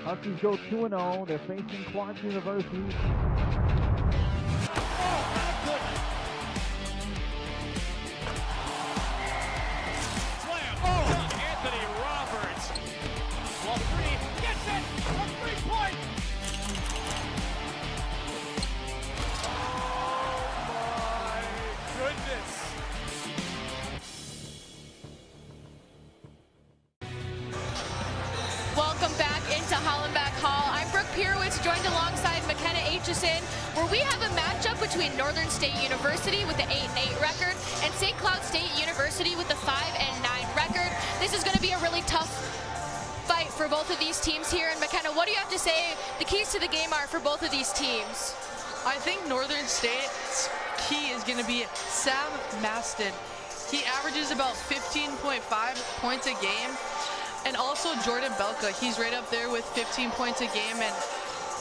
Huskies go 2-0. They're facing Clark University. Slam. Oh, Anthony Roberts. Well, three. Gets it. A 3-point. Oh, my goodness. Welcome back into Hollenbach Hall. I'm Brooke Pierwitz, joined alongside McKenna Aitchison, where we have a matchup between Northern State University with the 8-8 record and St. Cloud State University with the 5-9 record. This is going to be a really tough fight for both of these teams here. And McKenna, what do you have to say the keys to the game are for both of these teams? I think Northern State's key is going to be Sam Maston. He averages about 15.5 points a game. And also Jordan Belka, he's right up there with 15 points a game. And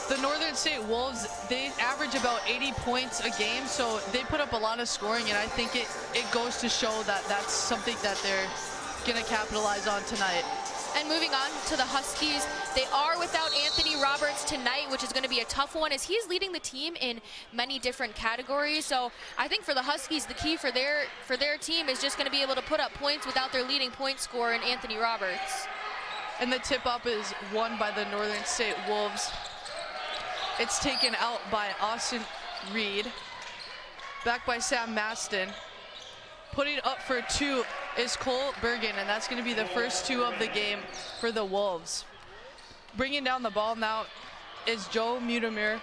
the Northern State Wolves, they average about 80 points a game, so they put up a lot of scoring, and I think it goes to show that that's something that they're gonna capitalize on tonight. And moving on to the Huskies, they are without Anthony Roberts tonight, which is going to be a tough one as he's leading the team in many different categories. So I think for the Huskies, the key for their team is just going to be able to put up points without their leading point scorer in Anthony Roberts. And the tip-up is won by the Northern State Wolves. It's taken out by Austin Reed, back by Sam Maston. Putting up for two is Cole Bergen, and that's going to be the first two of the game for the Wolves. Bringing down the ball now is Joe Mutimir.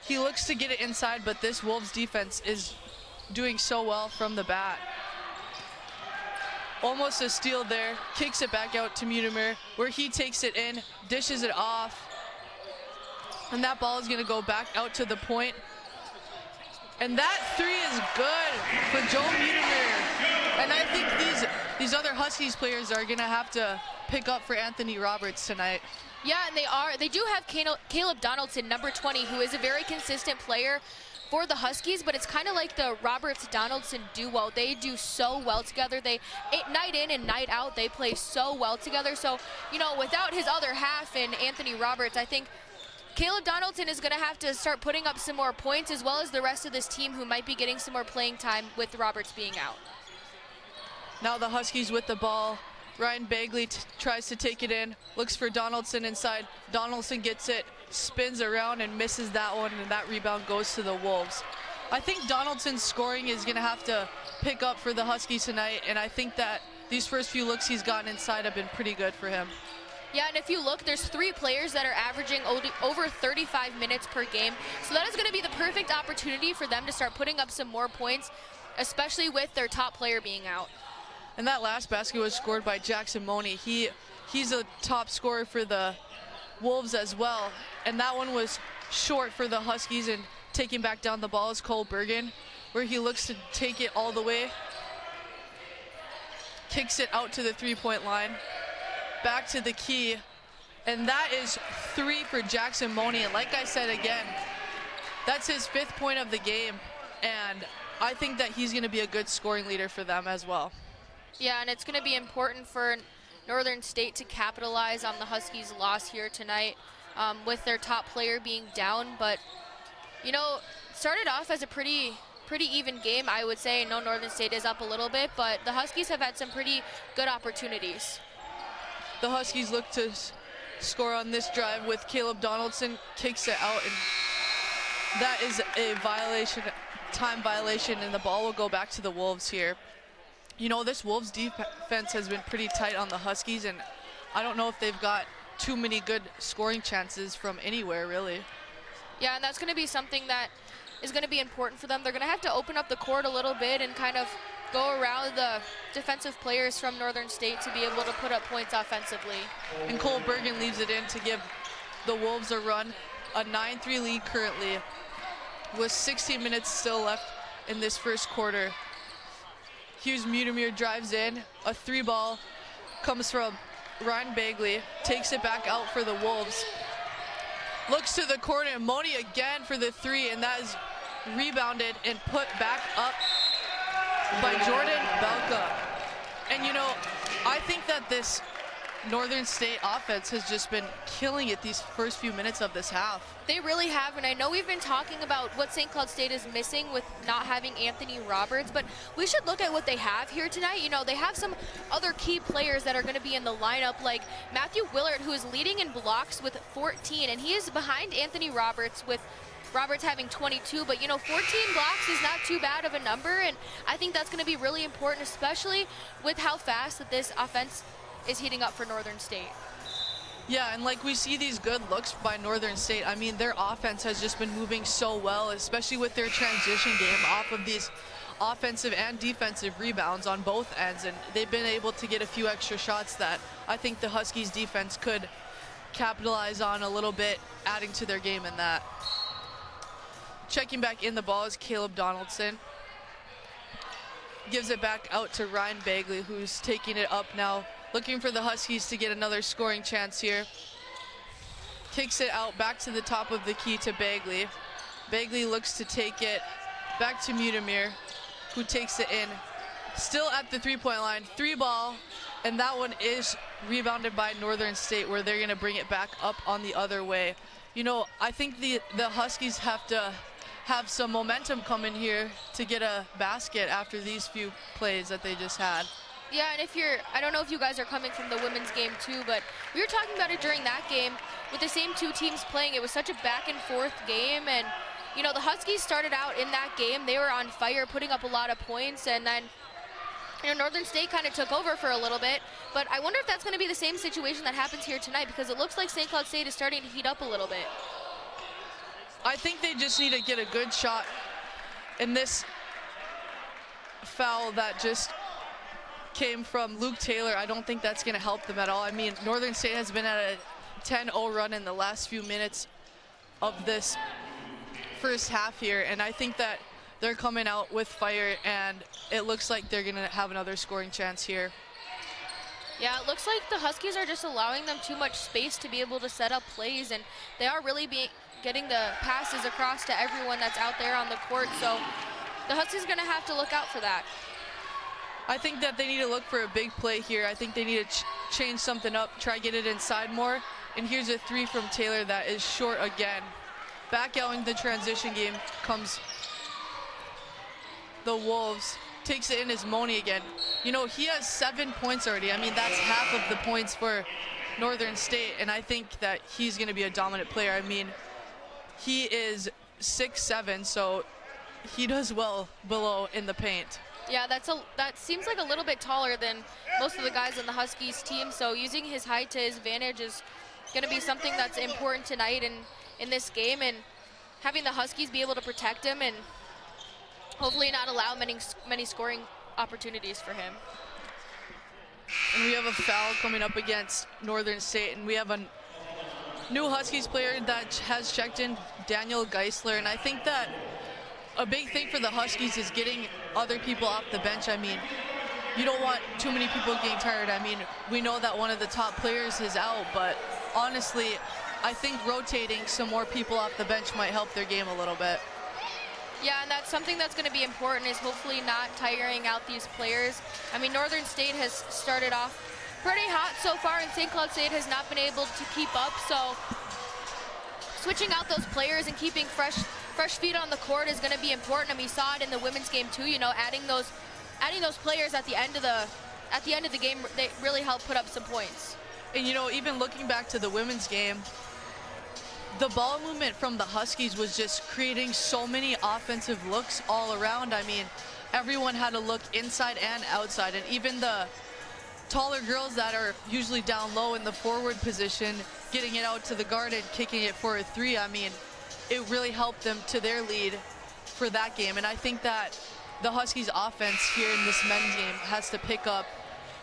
He looks to get it inside, but this Wolves defense is doing so well from the bat. Almost a steal there, kicks it back out to Mutimir, where he takes it in, dishes it off, and that ball is going to go back out to the point. And that three is good for Joe Mutimir. And I think these other Huskies players are going to have to pick up for Anthony Roberts tonight. Yeah, and they do have Caleb Donaldson, number 20, who is a very consistent player for the Huskies, but it's kind of like the Roberts-Donaldson duo. They do so well together. Night in and night out, they play so well together. So, you know, without his other half in Anthony Roberts, I think Caleb Donaldson is going to have to start putting up some more points, as well as the rest of this team who might be getting some more playing time with Roberts being out. Now the Huskies with the ball. Ryan Bagley tries to take it in, looks for Donaldson inside. Donaldson gets it, spins around and misses that one, and that rebound goes to the Wolves. I think Donaldson's scoring is going to have to pick up for the Huskies tonight, and I think that these first few looks he's gotten inside have been pretty good for him. Yeah, and if you look, there's three players that are averaging over 35 minutes per game. So that is going to be the perfect opportunity for them to start putting up some more points, especially with their top player being out. And that last basket was scored by Jackson Money. He's a top scorer for the Wolves as well. And that one was short for the Huskies, and taking back down the ball is Cole Bergen, where he looks to take it all the way. Kicks it out to the three-point line. Back to the key, and that is three for Jackson Money. And like I said again, that's his 5th point of the game, and I think that he's going to be a good scoring leader for them as well. Yeah, and it's going to be important for Northern State to capitalize on the Huskies' loss here tonight with their top player being down. But, you know, started off as a pretty even game, I would say. I know Northern State is up a little bit, but the Huskies have had some pretty good opportunities. The Huskies look to score on this drive with Caleb Donaldson, kicks it out, and that is a time violation, and the ball will go back to the Wolves here. You know, this Wolves defense has been pretty tight on the Huskies, and I don't know if they've got too many good scoring chances from anywhere, really. Yeah, and that's going to be something that is going to be important for them. They're going to have to open up the court a little bit and kind of go around the defensive players from Northern State to be able to put up points offensively. And Cole Bergen leaves it in to give the Wolves a run. A 9-3 lead currently with 16 minutes still left in this first quarter. Here's Mutimir, drives in. A 3-ball comes from Ryan Bagley, takes it back out for the Wolves. Looks to the corner, Moni again for the 3, and that is rebounded and put back up by Jordan Belka. And you know, I think that this Northern State offense has just been killing it these first few minutes of this half. They really have, and I know we've been talking about what St. Cloud State is missing with not having Anthony Roberts, but we should look at what they have here tonight. You know, they have some other key players that are going to be in the lineup, like Matthew Willard, who is leading in blocks with 14, and he is behind Anthony Roberts, with Roberts having 22, but you know, 14 blocks is not too bad of a number, and I think that's going to be really important, especially with how fast that this offense is heating up for Northern State. Yeah, and like we see these good looks by Northern State. I mean, their offense has just been moving so well, especially with their transition game off of these offensive and defensive rebounds on both ends, and they've been able to get a few extra shots that I think the Huskies defense could capitalize on a little bit, adding to their game in that. Checking back in the ball is Caleb Donaldson. Gives it back out to Ryan Bagley, who's taking it up now, looking for the Huskies to get another scoring chance here. Kicks it out back to the top of the key to Bagley. Bagley looks to take it back to Mutamir, who takes it in. Still at the three-point line, 3-ball, and that one is rebounded by Northern State, where they're gonna bring it back up on the other way. You know, I think the Huskies have to have some momentum coming here to get a basket after these few plays that they just had. Yeah, and I don't know if you guys are coming from the women's game too, but we were talking about it during that game with the same two teams playing. It was such a back and forth game, and you know, the Huskies started out in that game, they were on fire, putting up a lot of points, and then you know, Northern State kind of took over for a little bit, but I wonder if that's going to be the same situation that happens here tonight, because it looks like St. Cloud State is starting to heat up a little bit. I think they just need to get a good shot in this foul that just came from Luke Taylor. I don't think that's going to help them at all. I mean, Northern State has been at a 10-0 run in the last few minutes of this first half here, and I think that they're coming out with fire, and it looks like they're going to have another scoring chance here. Yeah, it looks like the Huskies are just allowing them too much space to be able to set up plays, and they are really getting the passes across to everyone that's out there on the court, so the Huskies are going to have to look out for that. I think that they need to look for a big play here. I think they need to change something up, try get it inside more, and here's a three from Taylor that is short again. Back out in the transition game comes the Wolves. Takes it in as Moni again. You know, he has 7 points already. I mean, that's half of the points for Northern State, and I think that he's going to be a dominant player. I mean, he is 6'7", so he does well below in the paint. Yeah, that seems like a little bit taller than most of the guys on the Huskies team, so using his height to his advantage is going to be something that's important tonight in this game, and having the Huskies be able to protect him and hopefully not allow many scoring opportunities for him. And we have a foul coming up against Northern State, and we have a new Huskies player that has checked in, Daniel Geisler, and I think that a big thing for the Huskies is getting other people off the bench. I mean, you don't want too many people getting tired. I mean, we know that one of the top players is out, but honestly, I think rotating some more people off the bench might help their game a little bit. Yeah, and that's something that's going to be important, is hopefully not tiring out these players. I mean, Northern State has started off pretty hot so far, and St. Cloud State has not been able to keep up, so switching out those players and keeping fresh feet on the court is going to be important, and we saw it in the women's game too. You know, adding those players at the end of the game, they really help put up some points. And you know, even looking back to the women's game, the ball movement from the Huskies was just creating so many offensive looks all around. I mean, everyone had a look inside and outside, and even the taller girls that are usually down low in the forward position, getting it out to the guard and kicking it for a three. I mean, it really helped them to their lead for that game. And I think that the Huskies offense here in this men's game has to pick up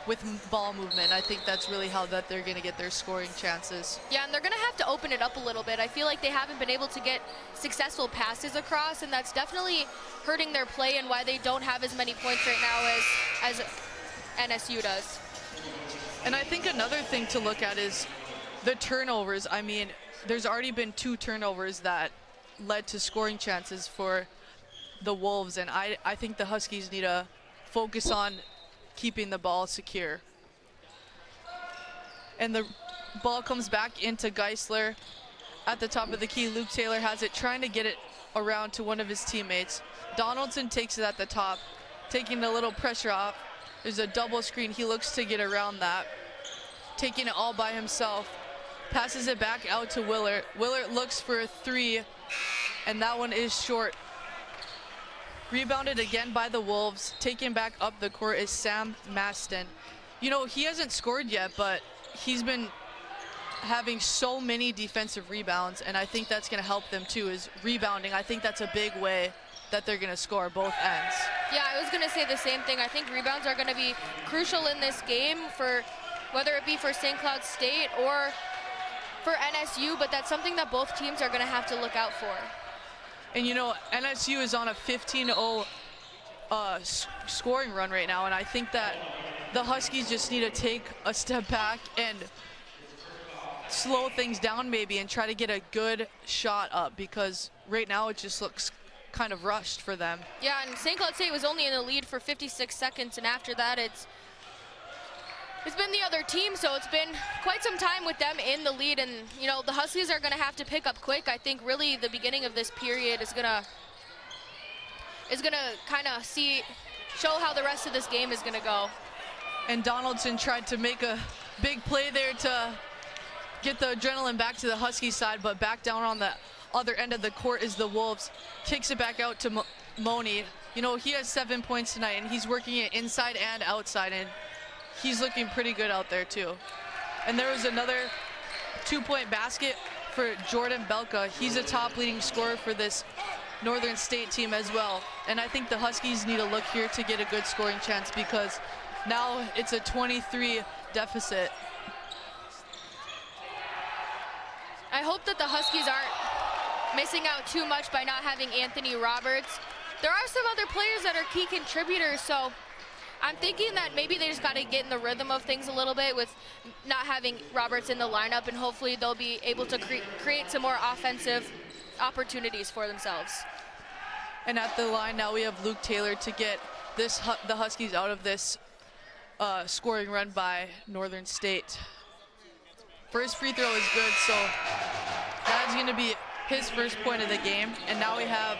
with ball movement. I think that's really how that they're going to get their scoring chances. Yeah, and they're going to have to open it up a little bit. I feel like they haven't been able to get successful passes across, and that's definitely hurting their play and why they don't have as many points right now as NSU does. And I think another thing to look at is the turnovers. I mean, there's already been 2 turnovers that led to scoring chances for the Wolves, and I think the Huskies need to focus on keeping the ball secure. and the ball comes back into Geisler at the top of the key. Luke Taylor has it, trying to get it around to one of his teammates. Donaldson takes it at the top, taking a little pressure off. There's a double screen. He looks to get around that, taking it all by himself. Passes it back out to Willert. Willert looks for a three, and that one is short. Rebounded again by the Wolves. Taken back up the court is Sam Maston. You know, he hasn't scored yet, but he's been having so many defensive rebounds, and I think that's going to help them too, is rebounding. I think that's a big way that they're going to score both ends. Yeah, I was going to say the same thing. I think rebounds are going to be crucial in this game, for whether it be for St. Cloud State or for NSU, but that's something that both teams are going to have to look out for. And you know, NSU is on a 15-0 scoring run right now, and I think that the Huskies just need to take a step back and slow things down maybe and try to get a good shot up, because right now it just looks kind of rushed for them. Yeah, and St. Cloud State was only in the lead for 56 seconds, and after that it's been the other team, so it's been quite some time with them in the lead, and you know, the Huskies are going to have to pick up quick. I think really the beginning of this period is going to kind of show how the rest of this game is going to go. And Donaldson tried to make a big play there to get the adrenaline back to the Huskies side, but back down on the other end of the court is the Wolves. Kicks it back out to Moni. You know, he has 7 points tonight, and he's working it inside and outside, and he's looking pretty good out there too. And there was another 2-point basket for Jordan Belka. He's a top leading scorer for this Northern State team as well. And I think the Huskies need to look here to get a good scoring chance, because now it's a 23 deficit. I hope that the Huskies aren't missing out too much by not having Anthony Roberts. There are some other players that are key contributors, so I'm thinking that maybe they just got to get in the rhythm of things a little bit with not having Roberts in the lineup, and hopefully they'll be able to create some more offensive opportunities for themselves. And at the line now we have Luke Taylor to get the Huskies out of this scoring run by Northern State. First free throw is good, so that's going to be his first point of the game. And now we have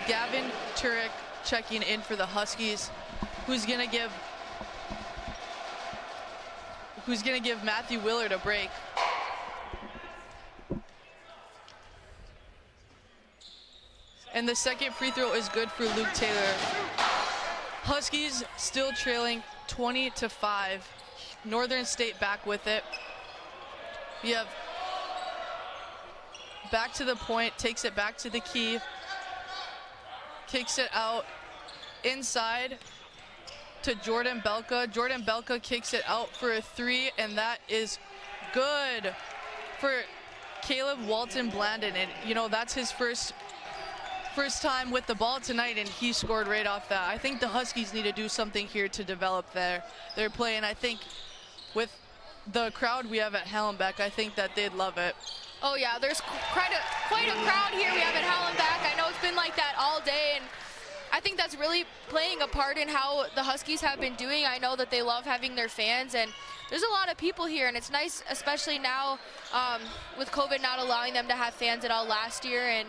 Gavin Turek checking in for the Huskies, who's going to give Matthew Willard a break. And the second free throw is good for Luke Taylor. Huskies still trailing 20-5. Northern State back with it. We have back to the point, takes it back to the key, kicks it out inside to Jordan Belka. Jordan Belka kicks it out for a three, and that is good for Caleb Walton Blandon. And you know, that's his first time with the ball tonight, and he scored right off that. I think the Huskies need to do something here to develop their play, and I think with the crowd we have at Hallenbeck, I think that they'd love it. Oh yeah, there's quite a crowd here we have at Hallenbeck. I know it's been like that all day, and I think that's really playing a part in how the Huskies have been doing. I know that they love having their fans, and there's a lot of people here, and it's nice, especially now with COVID not allowing them to have fans at all last year, and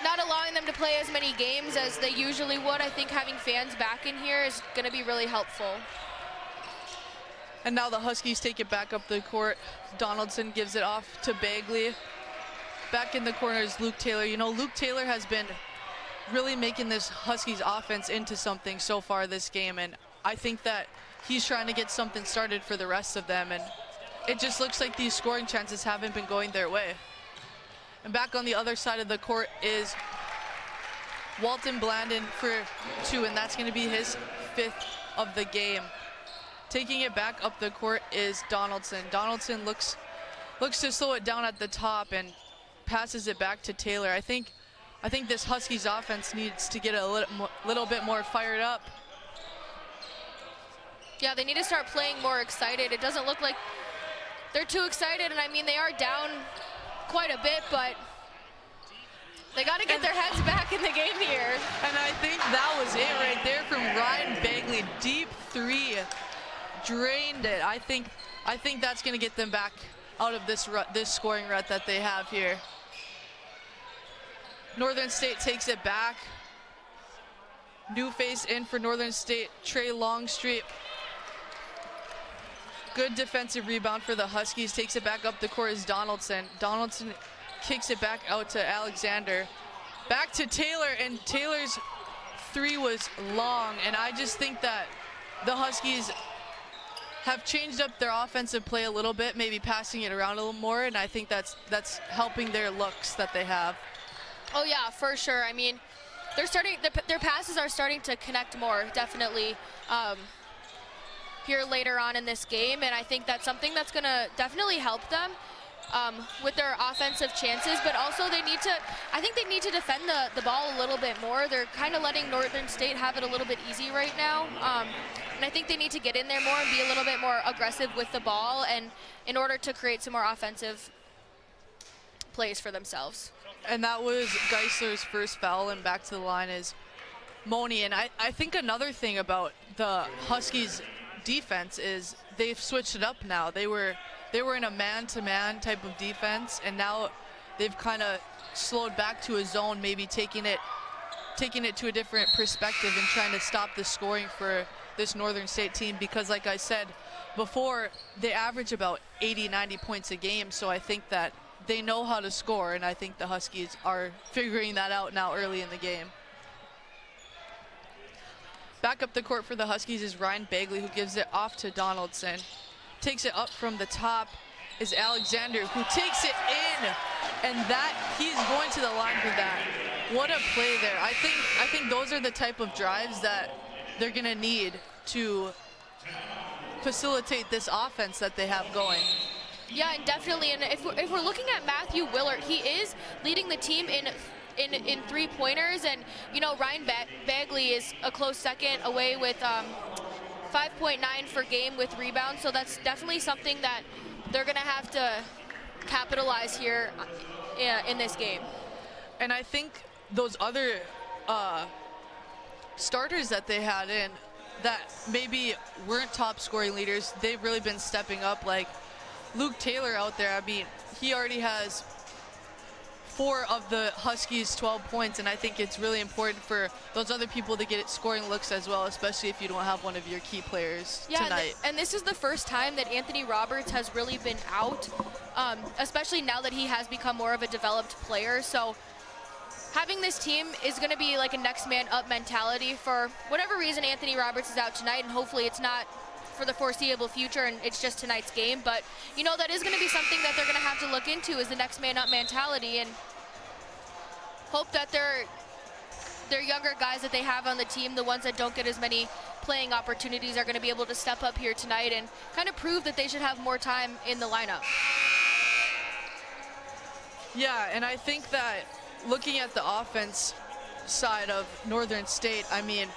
not allowing them to play as many games as they usually would. I think having fans back in here is going to be really helpful. And now the Huskies take it back up the court. Donaldson gives it off to Bagley. Back in the corner is Luke Taylor. You know, Luke Taylor has been really making this Huskies offense into something so far this game, and I think that he's trying to get something started for the rest of them, and it just looks like these scoring chances haven't been going their way. And back on the other side of the court is Walton Blandon for two, and that's going to be his fifth of the game. Taking it back up the court is Donaldson. Donaldson looks to slow it down at the top and passes it back to Taylor. I think this Huskies offense needs to get a little bit more fired up. Yeah, they need to start playing more excited. It doesn't look like they're too excited, and I mean, they are down quite a bit, but they got to get their heads back in the game here. And I think that was it right there from Ryan Bagley. Deep three. drained it. I think that's going to get them back out of this scoring rut that they have here. Northern State takes it back. New face in for Northern State, Trey Longstreet. Good defensive rebound for the Huskies. Takes it back up the court is Donaldson. Donaldson kicks it back out to Alexander. Back to Taylor, and Taylor's three was long. And I just think that the Huskies have changed up their offensive play a little bit, maybe passing it around a little more. And I think that's helping their looks that they have. Oh yeah, for sure. I mean, their passes are starting to connect more, definitely, here later on in this game, and I think that's something that's going to definitely help them with their offensive chances, but also I think they need to defend the ball a little bit more. They're kind of letting Northern State have it a little bit easy right now, and I think they need to get in there more and be a little bit more aggressive with the ball, and in order to create some more offensive plays for themselves. And that was Geisler's first foul, and back to the line is Moni. And I think another thing about the Huskies defense is they've switched it up now. They were in a man-to-man type of defense, and now they've kind of slowed back to a zone, maybe taking it to a different perspective and trying to stop the scoring for this Northern State team, because like I said before, they average about 80-90 points a game, so I think that they know how to score, and I think the Huskies are figuring that out now early in the game. Back up the court for the Huskies is Ryan Bagley, who gives it off to Donaldson. Takes it up from the top is Alexander, who takes it in, and that he's going to the line for that. What a play there. I think those are the type of drives that they're going to need to facilitate this offense that they have going. Yeah, and definitely, and if we're looking at Matthew Willard, he is leading the team in three-pointers, and you know Ryan Bagley is a close second away with 5.9 for game with rebounds, so that's definitely something that they're going to have to capitalize here in this game. And I think those other starters that they had in that maybe weren't top scoring leaders, they've really been stepping up, like Luke Taylor out there. I mean, he already has 4 of the Huskies' 12 points, and I think it's really important for those other people to get scoring looks as well, especially if you don't have one of your key players tonight. And this is the first time that Anthony Roberts has really been out, especially now that he has become more of a developed player. So having this team is going to be like a next man up mentality. For whatever reason, Anthony Roberts is out tonight, and hopefully it's not for the foreseeable future and it's just tonight's game, but you know that is going to be something that they're going to have to look into, is the next man up mentality, and hope that their younger guys that they have on the team, the ones that don't get as many playing opportunities, are going to be able to step up here tonight and kind of prove that they should have more time in the lineup. Yeah, and I think that looking at the offense side of Northern State, I mean,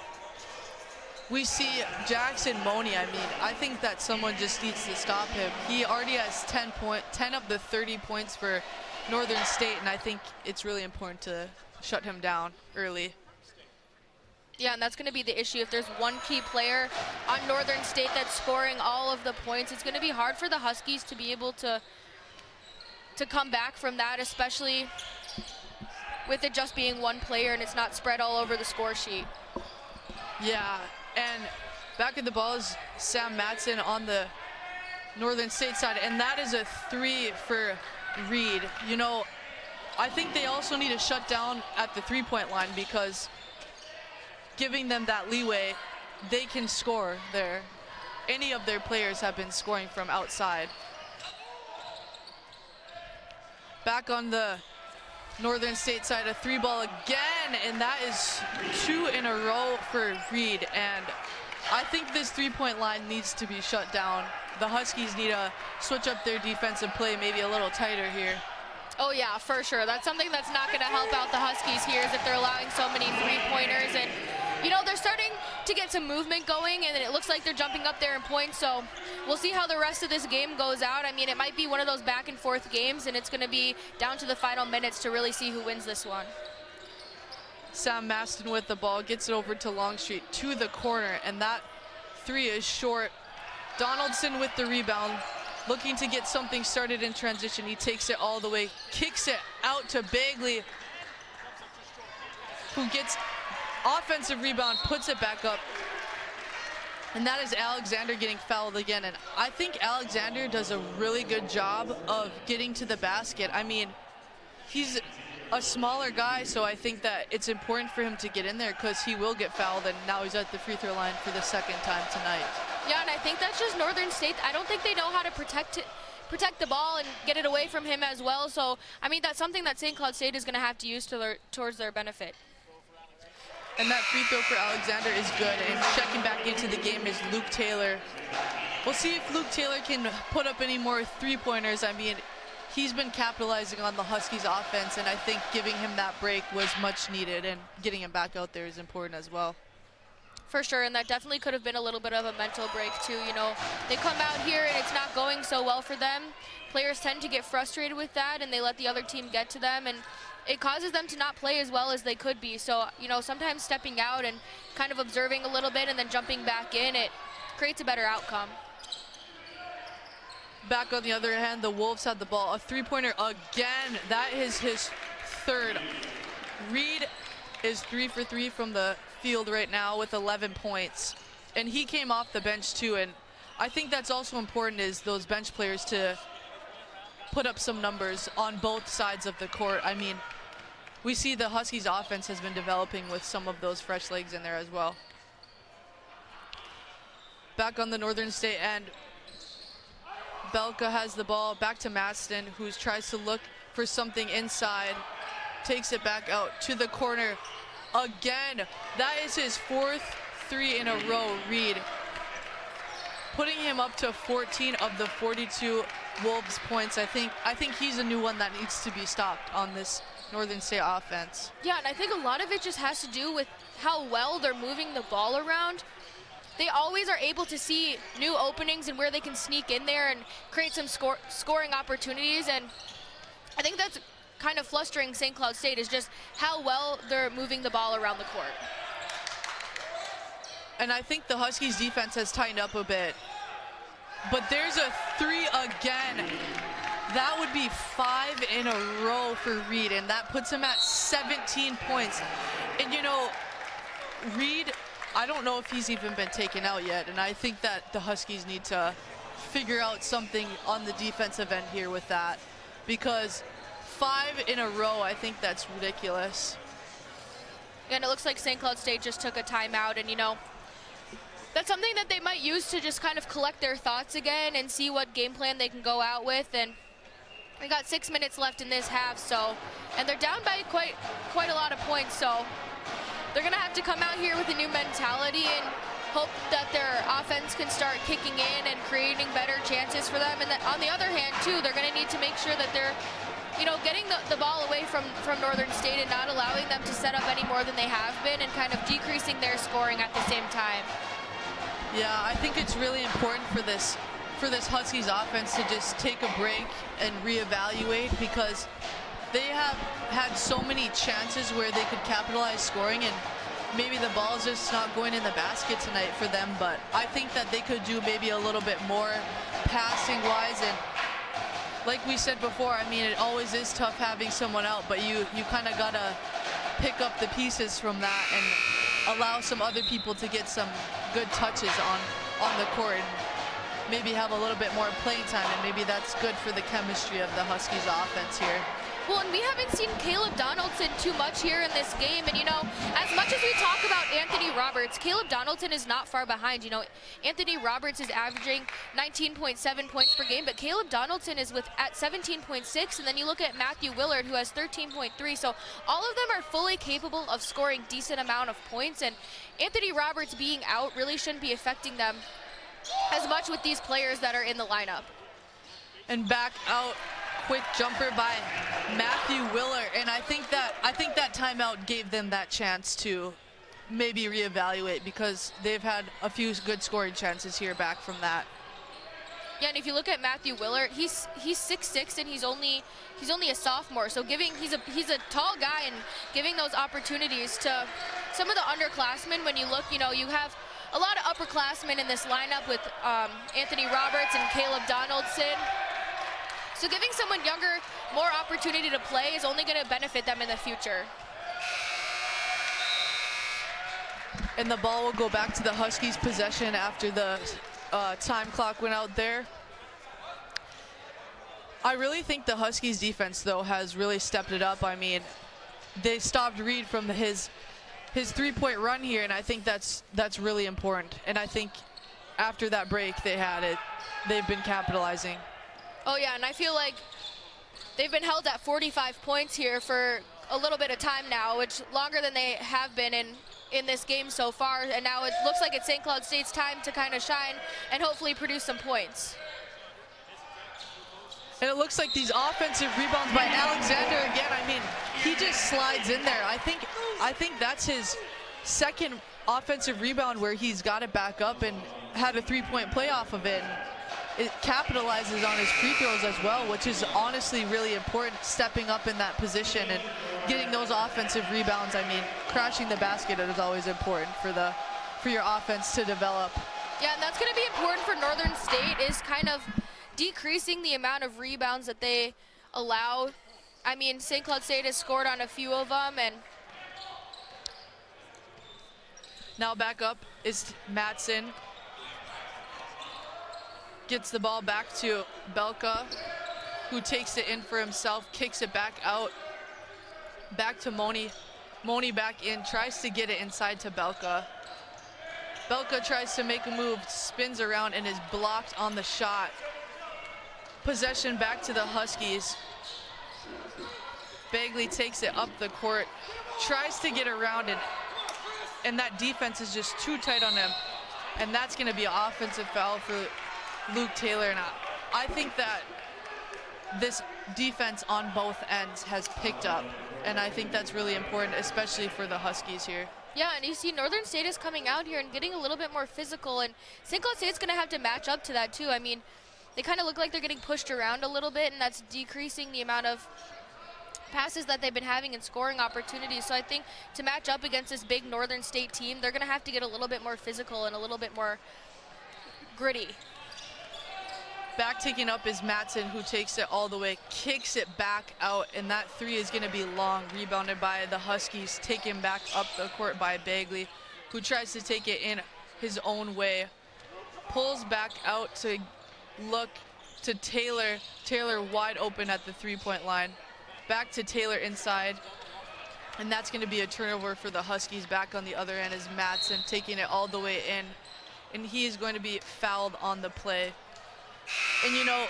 we see Jackson Moni. I mean, I think that someone just needs to stop him. He already has 10 of the 30 points for Northern State, and I think it's really important to shut him down early. Yeah, and that's going to be the issue. If there's one key player on Northern State that's scoring all of the points, it's going to be hard for the Huskies to be able to come back from that, especially with it just being one player and it's not spread all over the score sheet. Yeah. And back at the ball is Sam Matson on the Northern State side, and that is a 3 for Reed. You know, I think they also need to shut down at the three-point line, because giving them that leeway, they can score there. Any of their players have been scoring from outside. Back on the Northern State side, a 3-ball again, and that is 2 in a row for Reed. And I think this three-point line needs to be shut down. The Huskies need to switch up their defensive play, maybe a little tighter here. Oh yeah, for sure. That's something that's not going to help out the Huskies here, is if they're allowing so many three-pointers. And you know, they're starting to get some movement going, and it looks like they're jumping up there in points, so we'll see how the rest of this game goes out. I mean, it might be one of those back and forth games, and it's going to be down to the final minutes to really see who wins this one. Sam Maston with the ball, gets it over to Longstreet to the corner, and that 3 is short. Donaldson with the rebound, looking to get something started in transition. He takes it all the way, kicks it out to Bagley, who gets offensive rebound, puts it back up. And that is Alexander getting fouled again. And I think Alexander does a really good job of getting to the basket. I mean, he's a smaller guy, so I think that it's important for him to get in there because he will get fouled, and now he's at the free throw line for the second time tonight. Yeah, and I think that's just Northern State. I don't think they know how to protect the ball and get it away from him as well. So, I mean, that's something that St. Cloud State is going to have to use towards their benefit. And that free throw for Alexander is good, and checking back into the game is Luke Taylor. We'll see if Luke Taylor can put up any more three-pointers. I mean, he's been capitalizing on the Huskies offense, and I think giving him that break was much needed, and getting him back out there is important as well. For sure, and that definitely could have been a little bit of a mental break too. You know, they come out here and it's not going so well for them. Players tend to get frustrated with that, and they let the other team get to them, and it causes them to not play as well as they could be. So, you know, sometimes stepping out and kind of observing a little bit and then jumping back in, it creates a better outcome. Back on the other hand, the Wolves had the ball. A three-pointer again. That is his third. Reed is 3 for 3 from the field right now with 11 points. And he came off the bench too. And I think that's also important, is those bench players to put up some numbers on both sides of the court. I mean, we see the Huskies offense has been developing with some of those fresh legs in there as well. Back on the Northern State end, Belka has the ball, back to Maston, who tries to look for something inside, takes it back out to the corner again. That is his 4th 3 in a row, Reed, putting him up to 14 of the 42 Wolves points. I think he's a new one that needs to be stopped on this Northern State offense. Yeah, and I think a lot of it just has to do with how well they're moving the ball around. They always are able to see new openings and where they can sneak in there and create some scoring opportunities. And I think that's kind of flustering St. Cloud State, is just how well they're moving the ball around the court. And I think the Huskies defense has tightened up a bit. But there's a 3 again. That would be 5 in a row for Reed, and that puts him at 17 points. And you know, Reed, I don't know if he's even been taken out yet, and I think that the Huskies need to figure out something on the defensive end here with that, because 5 in a row, I think that's ridiculous. And it looks like St. Cloud State just took a timeout, and you know, that's something that they might use to just kind of collect their thoughts again and see what game plan they can go out with. And we got 6 minutes left in this half, so, and they're down by quite a lot of points, so they're gonna have to come out here with a new mentality and hope that their offense can start kicking in and creating better chances for them. And that, on the other hand too, they're gonna need to make sure that they're, you know, getting the ball away from Northern State and not allowing them to set up any more than they have been, and kind of decreasing their scoring at the same time. Yeah, I think it's really important for this Huskies offense to just take a break and reevaluate, because they have had so many chances where they could capitalize scoring, and maybe the ball's just not going in the basket tonight for them. But I think that they could do maybe a little bit more passing wise. And like we said before, I mean, it always is tough having someone out, but you kind of gotta pick up the pieces from that and allow some other people to get some good touches on the court, and maybe have a little bit more playing time, and maybe that's good for the chemistry of the Huskies offense here. Well, and we haven't seen Caleb Donaldson too much here in this game. And, you know, as much as we talk about Anthony Roberts, Caleb Donaldson is not far behind. You know, Anthony Roberts is averaging 19.7 points per game, but Caleb Donaldson is at 17.6. And then you look at Matthew Willard, who has 13.3. So all of them are fully capable of scoring decent amount of points. And Anthony Roberts being out really shouldn't be affecting them as much with these players that are in the lineup. And back out, quick jumper by Matthew Willard, and I think that timeout gave them that chance to maybe reevaluate, because they've had a few good scoring chances here back from that. Yeah, and if you look at Matthew Willard, he's 6'6", and he's only a sophomore. So he's a tall guy, and giving those opportunities to some of the underclassmen. When you look, you know, you have a lot of upperclassmen in this lineup with Anthony Roberts and Caleb Donaldson. So giving someone younger more opportunity to play is only going to benefit them in the future. And the ball will go back to the Huskies possession after the time clock went out there. I really think the Huskies defense, though, has really stepped it up. I mean, they stopped Reed from his three-point run here, and I think that's really important. And I think after that break they've been capitalizing. Oh yeah, and I feel like they've been held at 45 points here for a little bit of time now, which longer than they have been in this game so far. And now it looks like it's St. Cloud State's time to kind of shine and hopefully produce some points. And it looks like these offensive rebounds by Alexander again. I mean, he just slides in there. I think that's his second offensive rebound where he's got it back up and had a three-point play off of it. It capitalizes on his free throws as well, which is honestly really important, stepping up in that position and getting those offensive rebounds. I mean, crashing the basket is always important for your offense to develop. Yeah, and that's going to be important for Northern State, is kind of decreasing the amount of rebounds that they allow. I mean, St. Cloud State has scored on a few of them, and now back up is Matson. Gets the ball back to Belka, who takes it in for himself, kicks it back out. Back to Moni. Moni back in, tries to get it inside to Belka. Belka tries to make a move, spins around, and is blocked on the shot. Possession back to the Huskies. Bagley takes it up the court, tries to get around, and that defense is just too tight on him. And that's going to be an offensive foul for Luke Taylor. And I think that this defense on both ends has picked up, and I think that's really important, especially for the Huskies here. yeah, and you see Northern State is coming out here and getting a little bit more physical, and St. Cloud State's going to have to match up to that too. I mean, they kind of look like they're getting pushed around a little bit, and that's decreasing the amount of passes that they've been having and scoring opportunities. So I think to match up against this big Northern State team, they're going to have to get a little bit more physical and a little bit more gritty. Back taking up is Matson, who takes it all the way, kicks it back out, and that three is going to be long, rebounded by the Huskies, taken back up the court by Bagley, who tries to take it in his own way, pulls back out to look to Taylor. Taylor wide open at the three-point line. Back to Taylor inside, and that's going to be a turnover for the Huskies. Back on the other end is Matson, taking it all the way in, and he is going to be fouled on the play. And you know,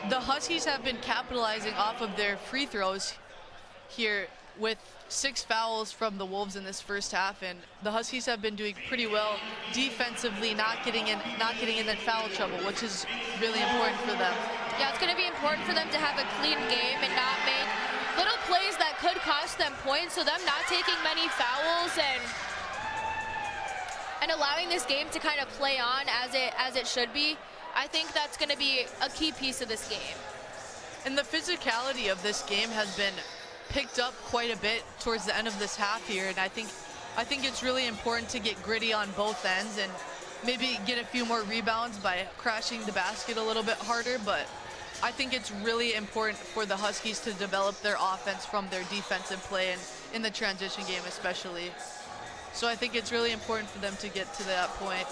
the Huskies have been capitalizing off of their free throws here with 6 fouls from the Wolves in this first half, and the Huskies have been doing pretty well defensively, not getting in that foul trouble, which is really important for them. Yeah, it's going to be important for them to have a clean game and not make little plays that could cost them points. So them not taking many fouls and allowing this game to kind of play on as it should be, I think that's going to be a key piece of this game. And the physicality of this game has been picked up quite a bit towards the end of this half here, and I think it's really important to get gritty on both ends and maybe get a few more rebounds by crashing the basket a little bit harder. But I think it's really important for the Huskies to develop their offense from their defensive play, and in the transition game especially. So I think it's really important for them to get to that point.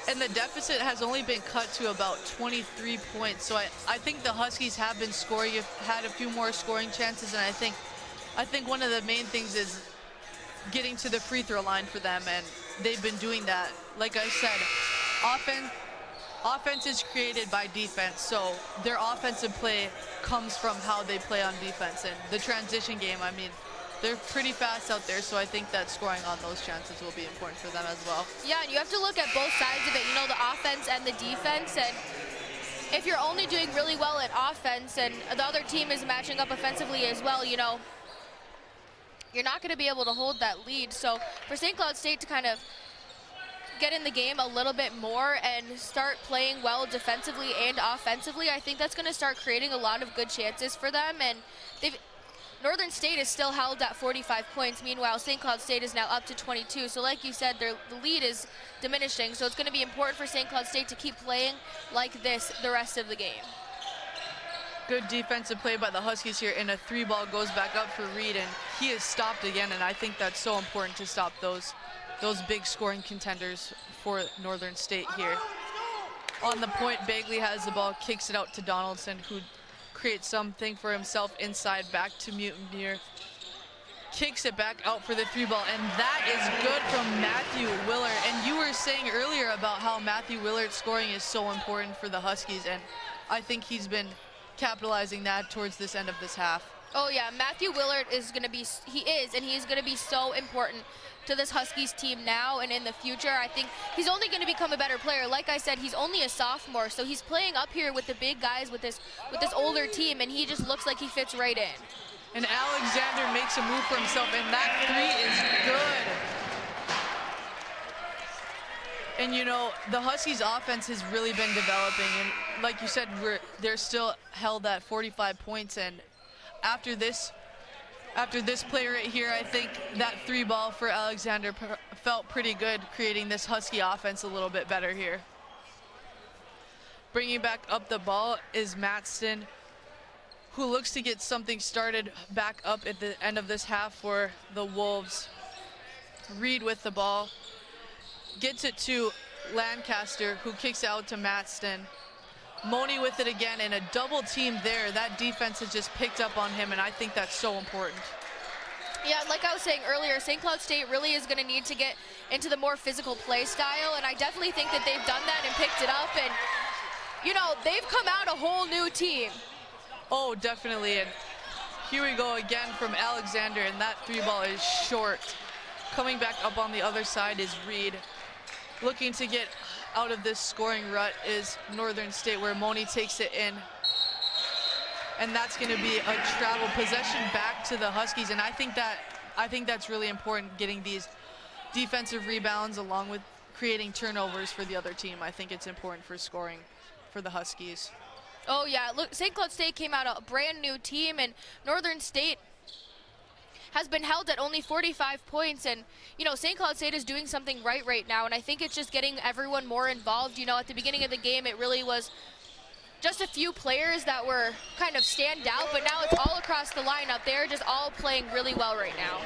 And the deficit has only been cut to about 23 points. So I think the Huskies have been scoring, had a few more scoring chances, and I think one of the main things is getting to the free throw line for them, and they've been doing that. Like I said, offense is created by defense, so their offensive play comes from how they play on defense. And the transition game, I mean, they're pretty fast out there, so I think that scoring on those chances will be important for them as well. Yeah, and you have to look at both sides of it, you know, the offense and the defense. And if you're only doing really well at offense and the other team is matching up offensively as well, you know, you're not going to be able to hold that lead. So for St. Cloud State to kind of get in the game a little bit more and start playing well defensively and offensively, I think that's going to start creating a lot of good chances for them. And Northern State is still held at 45 points. Meanwhile, St. Cloud State is now up to 22. So like you said, the lead is diminishing. So it's going to be important for St. Cloud State to keep playing like this the rest of the game. Good defensive play by the Huskies here, and a 3-ball goes back up for Reed, and he is stopped again, and I think that's so important to stop those big scoring contenders for Northern State here. On the point, Bagley has the ball, kicks it out to Donaldson, who creates something for himself inside, back to Mutineer. Kicks it back out for the 3-ball, and that is good from Matthew Willard. And you were saying earlier about how Matthew Willard's scoring is so important for the Huskies, and I think he's been capitalizing that towards this end of this half. Oh yeah, Matthew Willard is going to be, he's going to be so important to this Huskies team now and in the future. I think he's only going to become a better player. Like I said, he's only a sophomore, so he's playing up here with the big guys with this older team, and he just looks like he fits right in. And Alexander makes a move for himself, and that 3 is good. And you know, the Huskies offense has really been developing, and like you said, they're still held at 45 points, and after this play right here, I think that 3-ball for Alexander felt pretty good, creating this Husky offense a little bit better here. Bringing back up the ball is Matson, who looks to get something started back up at the end of this half for the Wolves. Reed with the ball. Gets it to Lancaster, who kicks out to Matson. Moni with it again, and a double team there. That defense has just picked up on him, and I think that's so important. Yeah, like I was saying earlier, St. Cloud State really is going to need to get into the more physical play style, and I definitely think that they've done that and picked it up, and, you know, they've come out a whole new team. Oh, definitely, and here we go again from Alexander, and that 3-ball is short. Coming back up on the other side is Reed. Looking to get out of this scoring rut is Northern State, where Moni takes it in. And that's going to be a travel possession back to the Huskies, and I think that's really important, getting these defensive rebounds along with creating turnovers for the other team. I think it's important for scoring for the Huskies. Oh yeah, look, St. Cloud State came out a brand new team, and Northern State has been held at only 45 points, and you know, St. Cloud State is doing something right now, and I think it's just getting everyone more involved. You know, at the beginning of the game, it really was just a few players that were kind of stand out, but now it's all across the lineup. They're just all playing really well right now.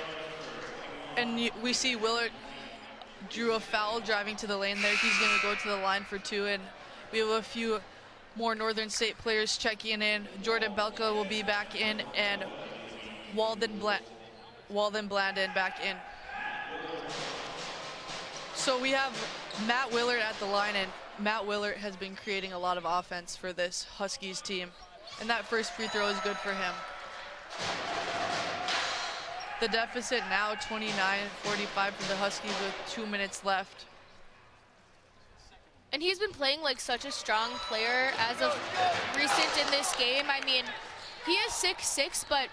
And we see Willard drew a foul driving to the lane there. He's going to go to the line for 2, and we have a few more Northern State players checking in. Jordan Belka will be back in, and Walden Blandon back in. So we have Matt Willard at the line, and Matt Willard has been creating a lot of offense for this Huskies team, and that first free throw is good for him. The deficit now 29-45 for the Huskies with 2 minutes left. And he's been playing like such a strong player as of recent in this game. I mean, he is 6'6", but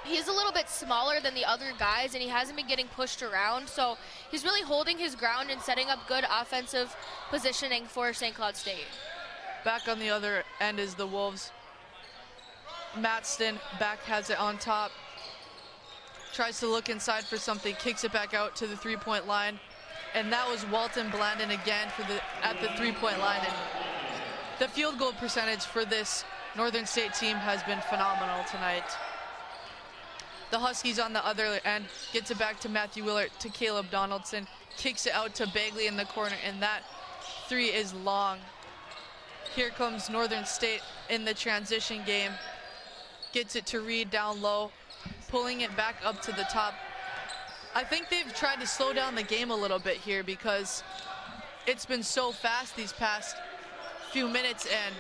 he's a little bit smaller than the other guys, and he hasn't been getting pushed around. So he's really holding his ground and setting up good offensive positioning for St. Cloud State. Back on the other end is the Wolves. Matston back has it on top. Tries to look inside for something, kicks it back out to the 3-point line. And that was Walton Blandon again at the 3-point line. And the field goal percentage for this Northern State team has been phenomenal tonight. The Huskies on the other end gets it back to Matthew Willard, to Caleb Donaldson, kicks it out to Bagley in the corner, and that 3 is long. Here comes Northern State in the transition game. Gets it to Reed down low, pulling it back up to the top. I think they've tried to slow down the game a little bit here because it's been so fast these past few minutes, and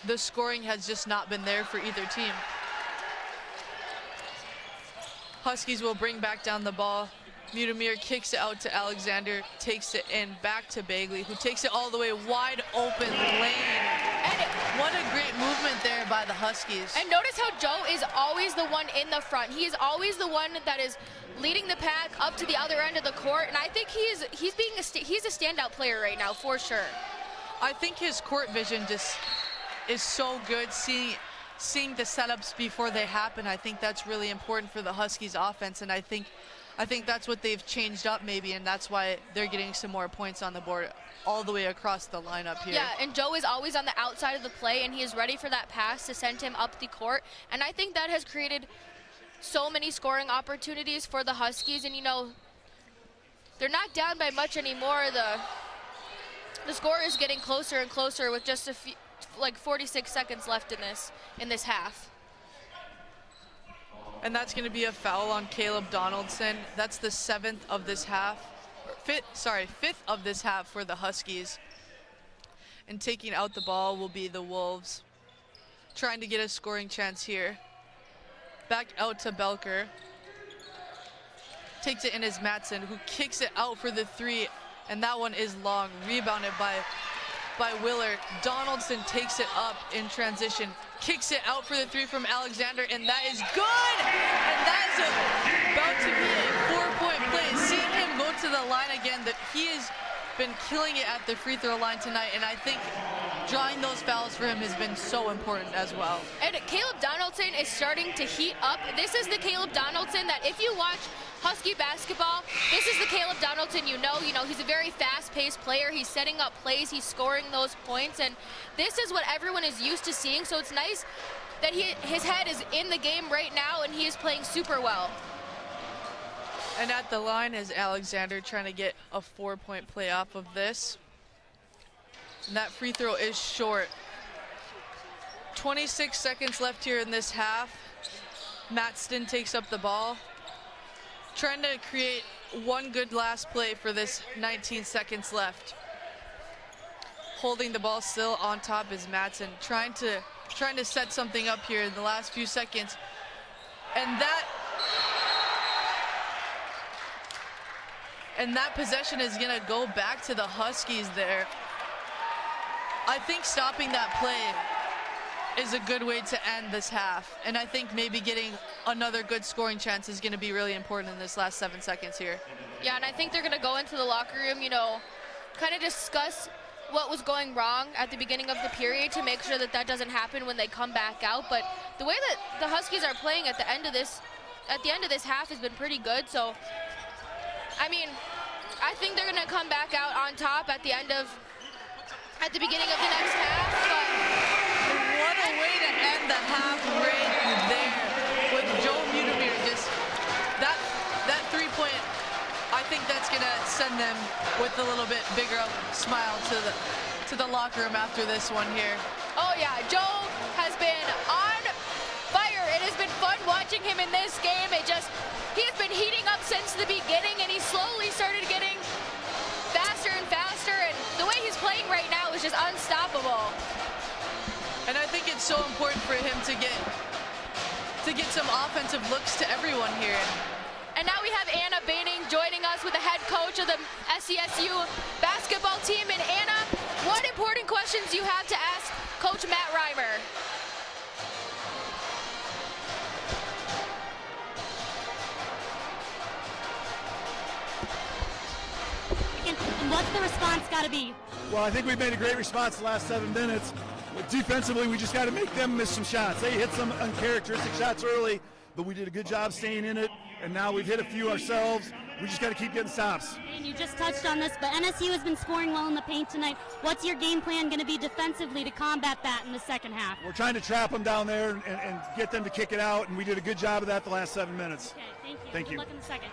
the scoring has just not been there for either team. Huskies will bring back down the ball. Mutimer kicks it out to Alexander, takes it in back to Bagley, who takes it all the way wide open lane. And What a great movement there by the Huskies. And notice how Joe is always the one in the front. He is always the one that is leading the pack up to the other end of the court, and I think he's a standout player right now for sure. I think his court vision just is so good, seeing the setups before they happen. I think that's really important for the Huskies offense, and I think that's what they've changed up maybe, and that's why they're getting some more points on the board all the way across the lineup here. Yeah, and Joe is always on the outside of the play, and he is ready for that pass to send him up the court, and I think that has created so many scoring opportunities for the Huskies, and you know, they're not down by much anymore. The score is getting closer and closer with just a few, like 46 seconds left in this half. And that's going to be a foul on Caleb Donaldson. That's the fifth of this half for the Huskies. And taking out the ball will be the Wolves, trying to get a scoring chance here. Back out to Belker. Takes it in as Matson, who kicks it out for the three, and that one is long, rebounded by Willard. Donaldson takes it up in transition, kicks it out for the three from Alexander, and that is good! And that is about to be a 4-point play. Seeing him go to the line again, that he has been killing it at the free throw line tonight, and I think drawing those fouls for him has been so important as well. And Caleb Donaldson is starting to heat up. This is the Caleb Donaldson that if you watch Husky basketball, this is the Caleb Donaldson you know. You know, he's a very fast-paced player. He's setting up plays. He's scoring those points. And this is what everyone is used to seeing. So it's nice that his head is in the game right now, and he is playing super well. And at the line is Alexander trying to get a 4-point play off of this. And that free throw is short. 26 seconds left here in this half. Matson takes up the ball, trying to create one good last play for this 19 seconds left. Holding the ball still on top is Matson, trying to set something up here in the last few seconds. And that possession is gonna go back to the Huskies there. I think stopping that play is a good way to end this half. And I think maybe getting another good scoring chance is gonna be really important in this last 7 seconds here. Yeah, and I think they're gonna go into the locker room, you know, kind of discuss what was going wrong at the beginning of the period to make sure that that doesn't happen when they come back out. But the way that the Huskies are playing at the end of this half has been pretty good. So, I mean, I think they're gonna come back out on top at the beginning of the next half. But what a way to end the half right there with Joe Mutamir. Just that 3-point, I think that's gonna send them with a little bit bigger smile to the locker room after this one here. Oh yeah, Joe has been on fire. It has been fun watching him in this game. He's been heating up since the beginning, and he slowly started getting faster and faster, and the way he's playing right now is just unstoppable. And I think it's so important for him to get some offensive looks to everyone here. And now we have Anna Baining joining us with the head coach of the SCSU basketball team. And Anna, what important questions do you have to ask Coach Matt Reimer? And what's the response got to be? Well, I think we've made a great response the last 7 minutes. Defensively, we just got to make them miss some shots. They hit some uncharacteristic shots early, but we did a good job staying in it, and now we've hit a few ourselves. We just got to keep getting stops. And you just touched on this, but NSU has been scoring well in the paint tonight. What's your game plan going to be defensively to combat that in the second half? We're trying to trap them down there and get them to kick it out, and we did a good job of that the last 7 minutes. Okay, thank you. Thank you. Good luck in the second.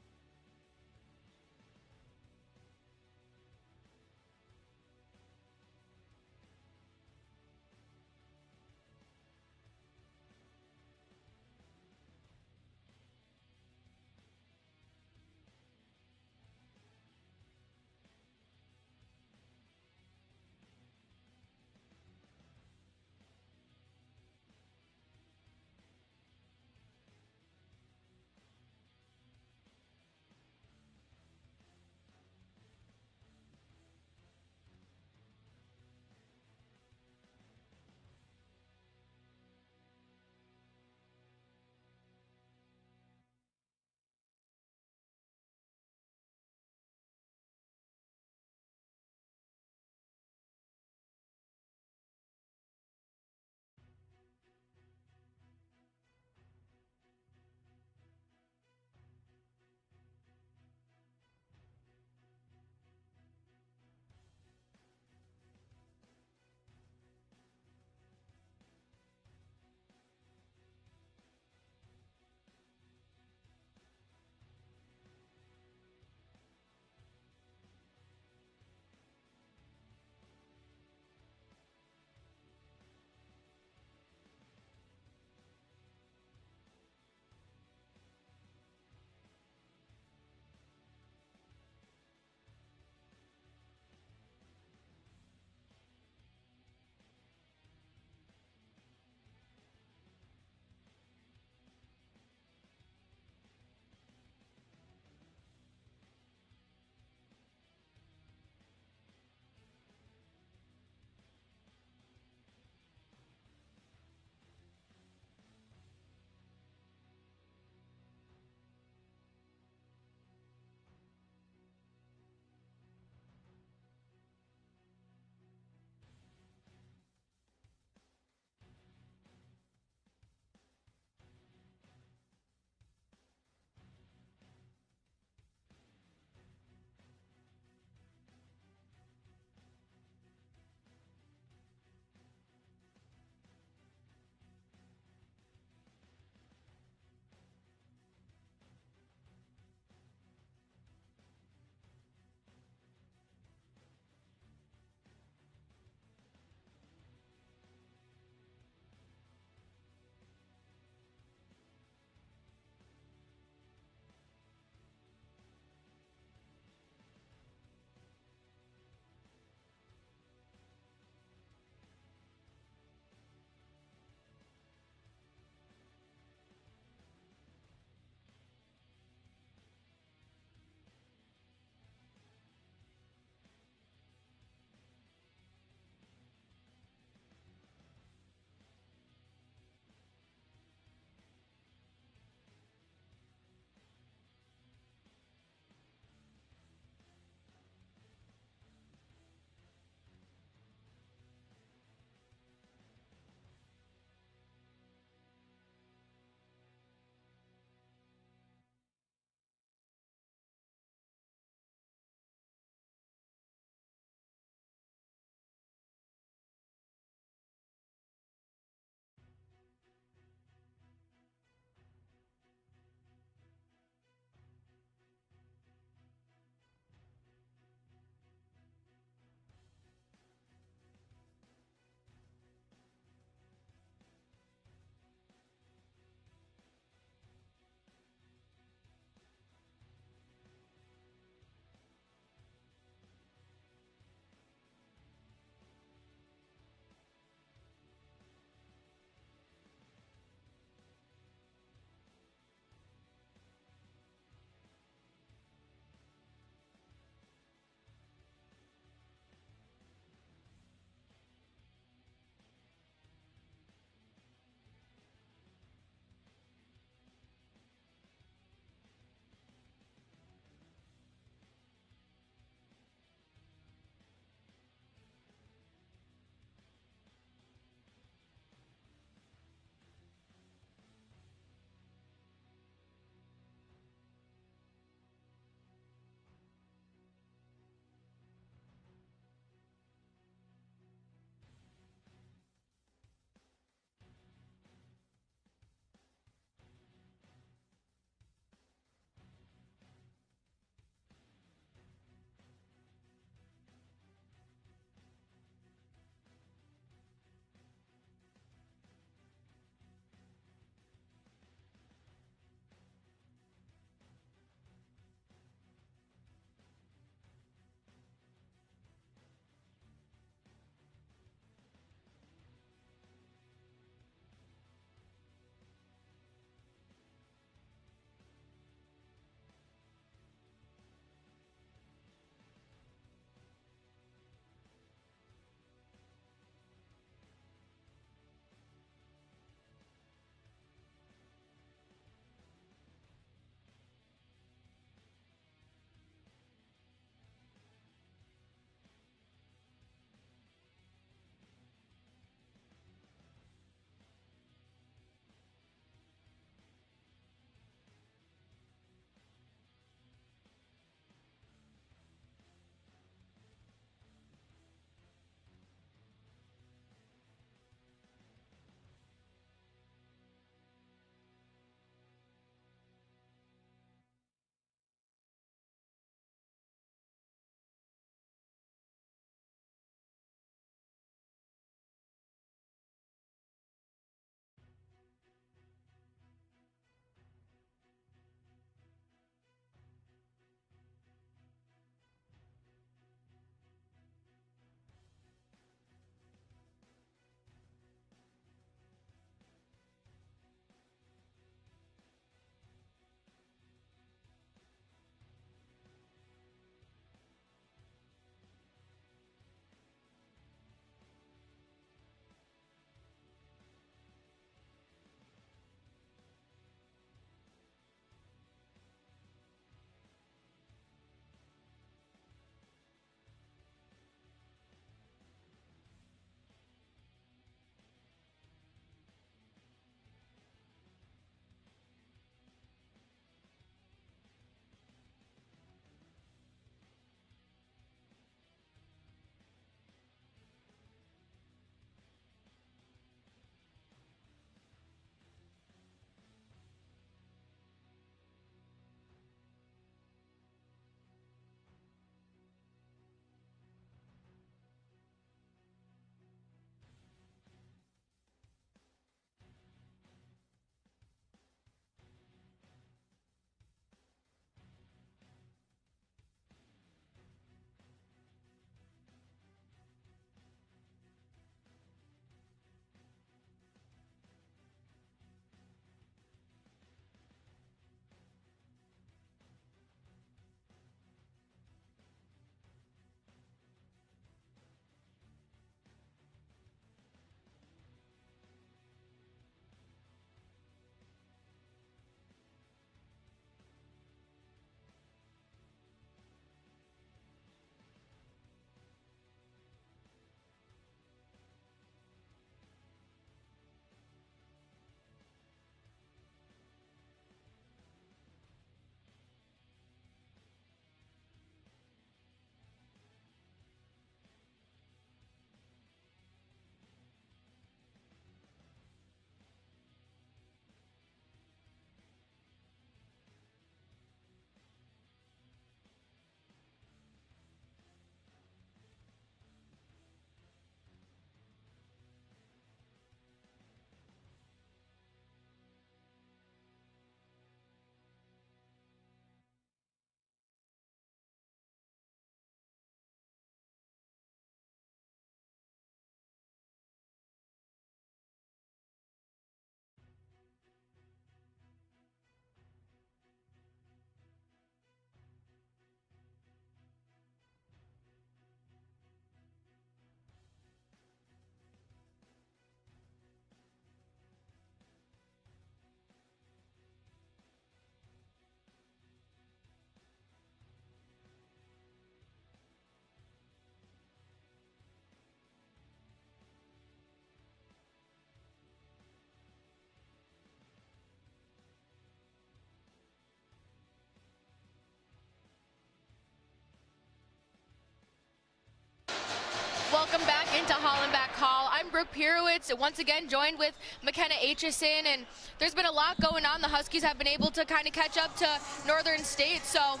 Welcome back into Hollenbach Hall. I'm Brooke Pirowitz, once again joined with McKenna Aitchison, and there's been a lot going on. The Huskies have been able to kind of catch up to Northern State, so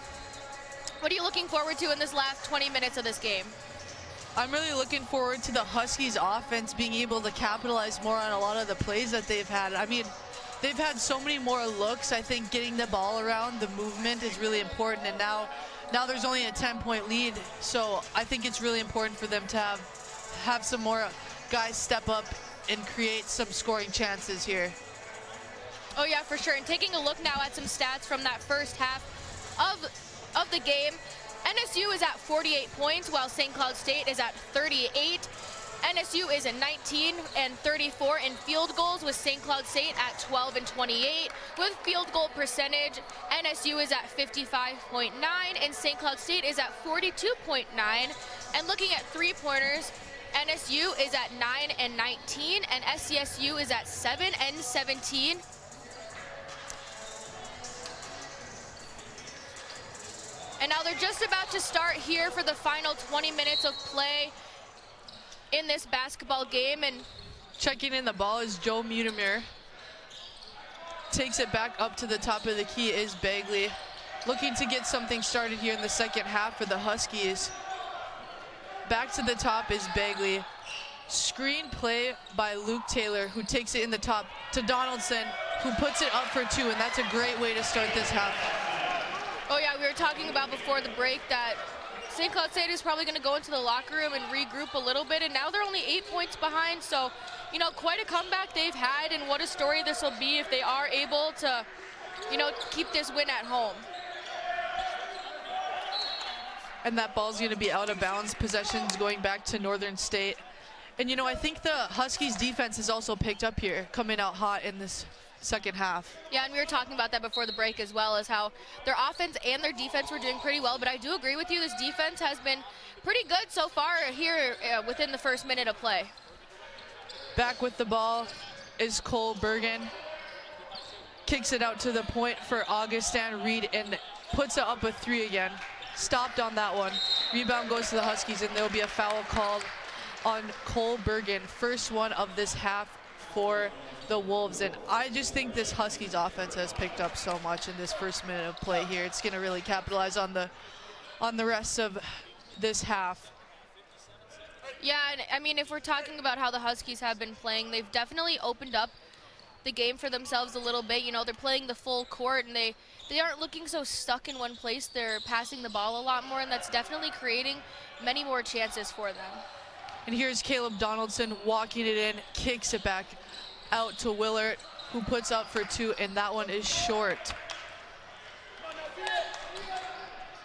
what are you looking forward to in this last 20 minutes of this game? I'm really looking forward to the Huskies offense being able to capitalize more on a lot of the plays that they've had. I mean, they've had so many more looks. I think getting the ball around, the movement is really important, and now there's only a 10-point lead, so I think it's really important for them to have some more guys step up and create some scoring chances here. Oh yeah, for sure. And taking a look now at some stats from that first half of the game, NSU is at 48 points while St. Cloud State is at 38. NSU is at 19 and 34 in field goals, with St. Cloud State at 12 and 28. With field goal percentage, NSU is at 55.9 and St. Cloud State is at 42.9. And looking at three-pointers, NSU is at 9 and 19 and SCSU is at 7 and 17. And now they're just about to start here for the final 20 minutes of play in this basketball game. And checking in the ball is Joe Mutimer. Takes it back up to the top of the key is Bagley. Looking to get something started here in the second half for the Huskies. Back to the top is Bagley. Screen play by Luke Taylor, who takes it in the top to Donaldson, who puts it up for two, and that's a great way to start this half. Oh yeah, we were talking about before the break that St. Cloud State is probably going to go into the locker room and regroup a little bit, and now they're only 8 points behind, so, you know, quite a comeback they've had, and what a story this will be if they are able to, you know, keep this win at home. And that ball's going to be out of bounds. Possessions going back to Northern State. And, you know, I think the Huskies defense has also picked up here, coming out hot in this second half. Yeah, and we were talking about that before the break as well, as how their offense and their defense were doing pretty well, but I do agree with you, this defense has been pretty good so far here within the first minute of play. Back with the ball is Cole Bergen. Kicks it out to the point for Augustin Reed and puts it up with three again. Stopped on that one. Rebound goes to the Huskies, and there'll be a foul called on Cole Bergen. First one of this half for the Wolves, and I just think this Huskies offense has picked up so much in this first minute of play here. It's going to really capitalize on the rest of this half. Yeah, and I mean, if we're talking about how the Huskies have been playing, they've definitely opened up the game for themselves a little bit. You know, they're playing the full court, and they aren't looking so stuck in one place. They're passing the ball a lot more, and that's definitely creating many more chances for them. And here's Caleb Donaldson walking it in, kicks it back out to Willard, who puts up for two, and that one is short.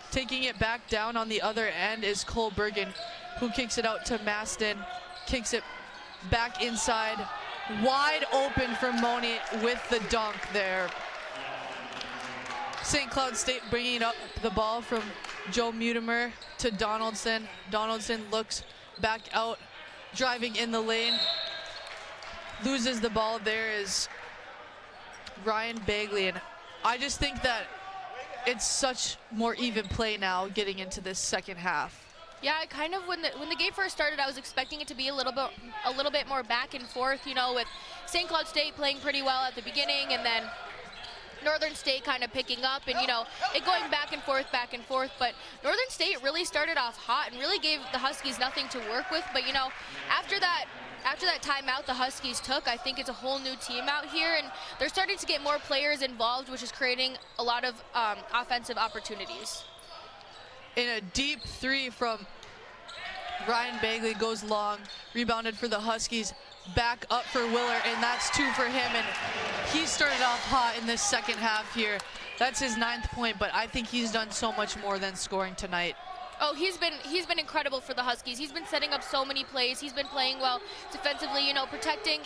Taking it back down on the other end is Cole Bergen, who kicks it out to Maston, kicks it back inside, wide open for Moni with the dunk there. St. Cloud State bringing up the ball from Joe Mutimer to Donaldson. Donaldson looks back out, driving in the lane. Loses the ball. There is Ryan Bagley, and I just think that it's such more even play now getting into this second half. Yeah, I kind of, when the game first started, I was expecting it to be a little bit more back and forth, you know, with St. Cloud State playing pretty well at the beginning, and then Northern State kind of picking up, and, you know, it going back and forth, but Northern State really started off hot and really gave the Huskies nothing to work with. But, you know, after that timeout the Huskies took, I think it's a whole new team out here, and they're starting to get more players involved, which is creating a lot of offensive opportunities. In a deep three from Ryan Bagley goes long, rebounded for the Huskies, back up for Willard, and that's two for him, and he started off hot in this second half here. That's his 9th point, but I think he's done so much more than scoring tonight. Oh, he's been incredible for the Huskies. He's been setting up so many plays. He's been playing well defensively, you know, protecting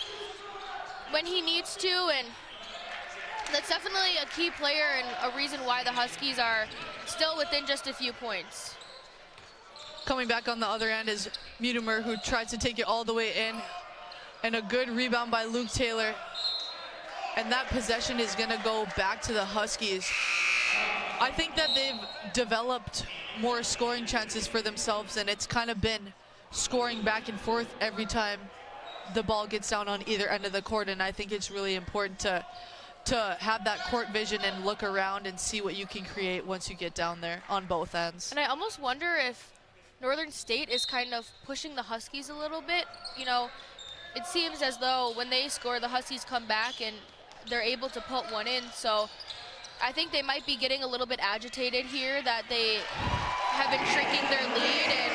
when he needs to, and that's definitely a key player and a reason why the Huskies are still within just a few points. Coming back on the other end is Mutimer, who tries to take it all the way in, and a good rebound by Luke Taylor. And that possession is going to go back to the Huskies. I think that they've developed more scoring chances for themselves, and it's kind of been scoring back and forth every time the ball gets down on either end of the court, and I think it's really important to have that court vision and look around and see what you can create once you get down there on both ends. And I almost wonder if Northern State is kind of pushing the Huskies a little bit. You know, it seems as though when they score, the Huskies come back and they're able to put one in. So I think they might be getting a little bit agitated here, that they have been shrinking their lead, and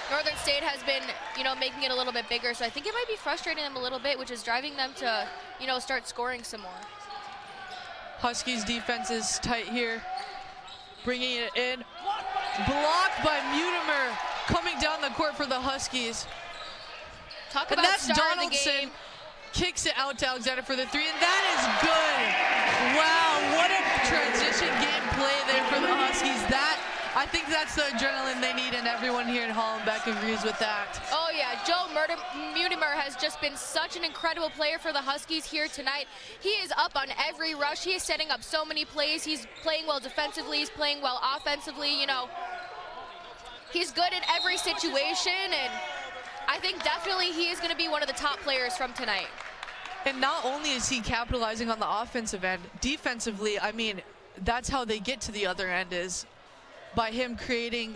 Northern State has been, you know, making it a little bit bigger. So I think it might be frustrating them a little bit, which is driving them to, you know, start scoring some more. Huskies defense is tight here, bringing it in. Blocked by Mutimer, coming down the court for the Huskies. Talk And about that's star of the Donaldson. game. Kicks it out to Alexander for the three, and that is good. Wow, what a transition game play there for the Huskies. I think that's the adrenaline they need, and everyone here in Hollenbeck agrees with that. Oh yeah, Joe Mutimer has just been such an incredible player for the Huskies here tonight. He is up on every rush. He is setting up so many plays. He's playing well defensively. He's playing well offensively. You know, he's good in every situation, and I think definitely he is going to be one of the top players from tonight. And not only is he capitalizing on the offensive end, defensively, I mean, that's how they get to the other end, is by him creating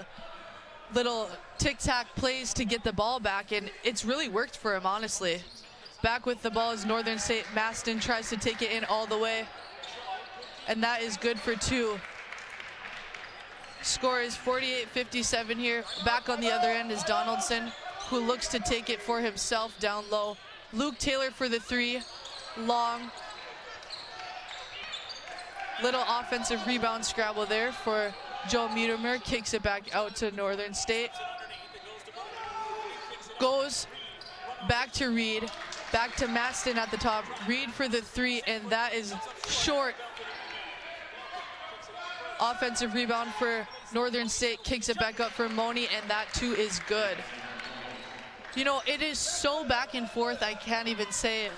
little tic-tac plays to get the ball back, and it's really worked for him, honestly. Back with the ball is Northern State. Maston tries to take it in all the way, and that is good for two. Score is 48-57 here. Back on the other end is Donaldson, who looks to take it for himself down low. Luke Taylor for the three, long. Little offensive rebound scrabble there for Joe Mutimer. Kicks it back out to Northern State. Goes back to Reed, back to Maston at the top. Reed for the three, and that is short. Offensive rebound for Northern State. Kicks it back up for Moni, and that too is good. You know, it is so back and forth, I can't even say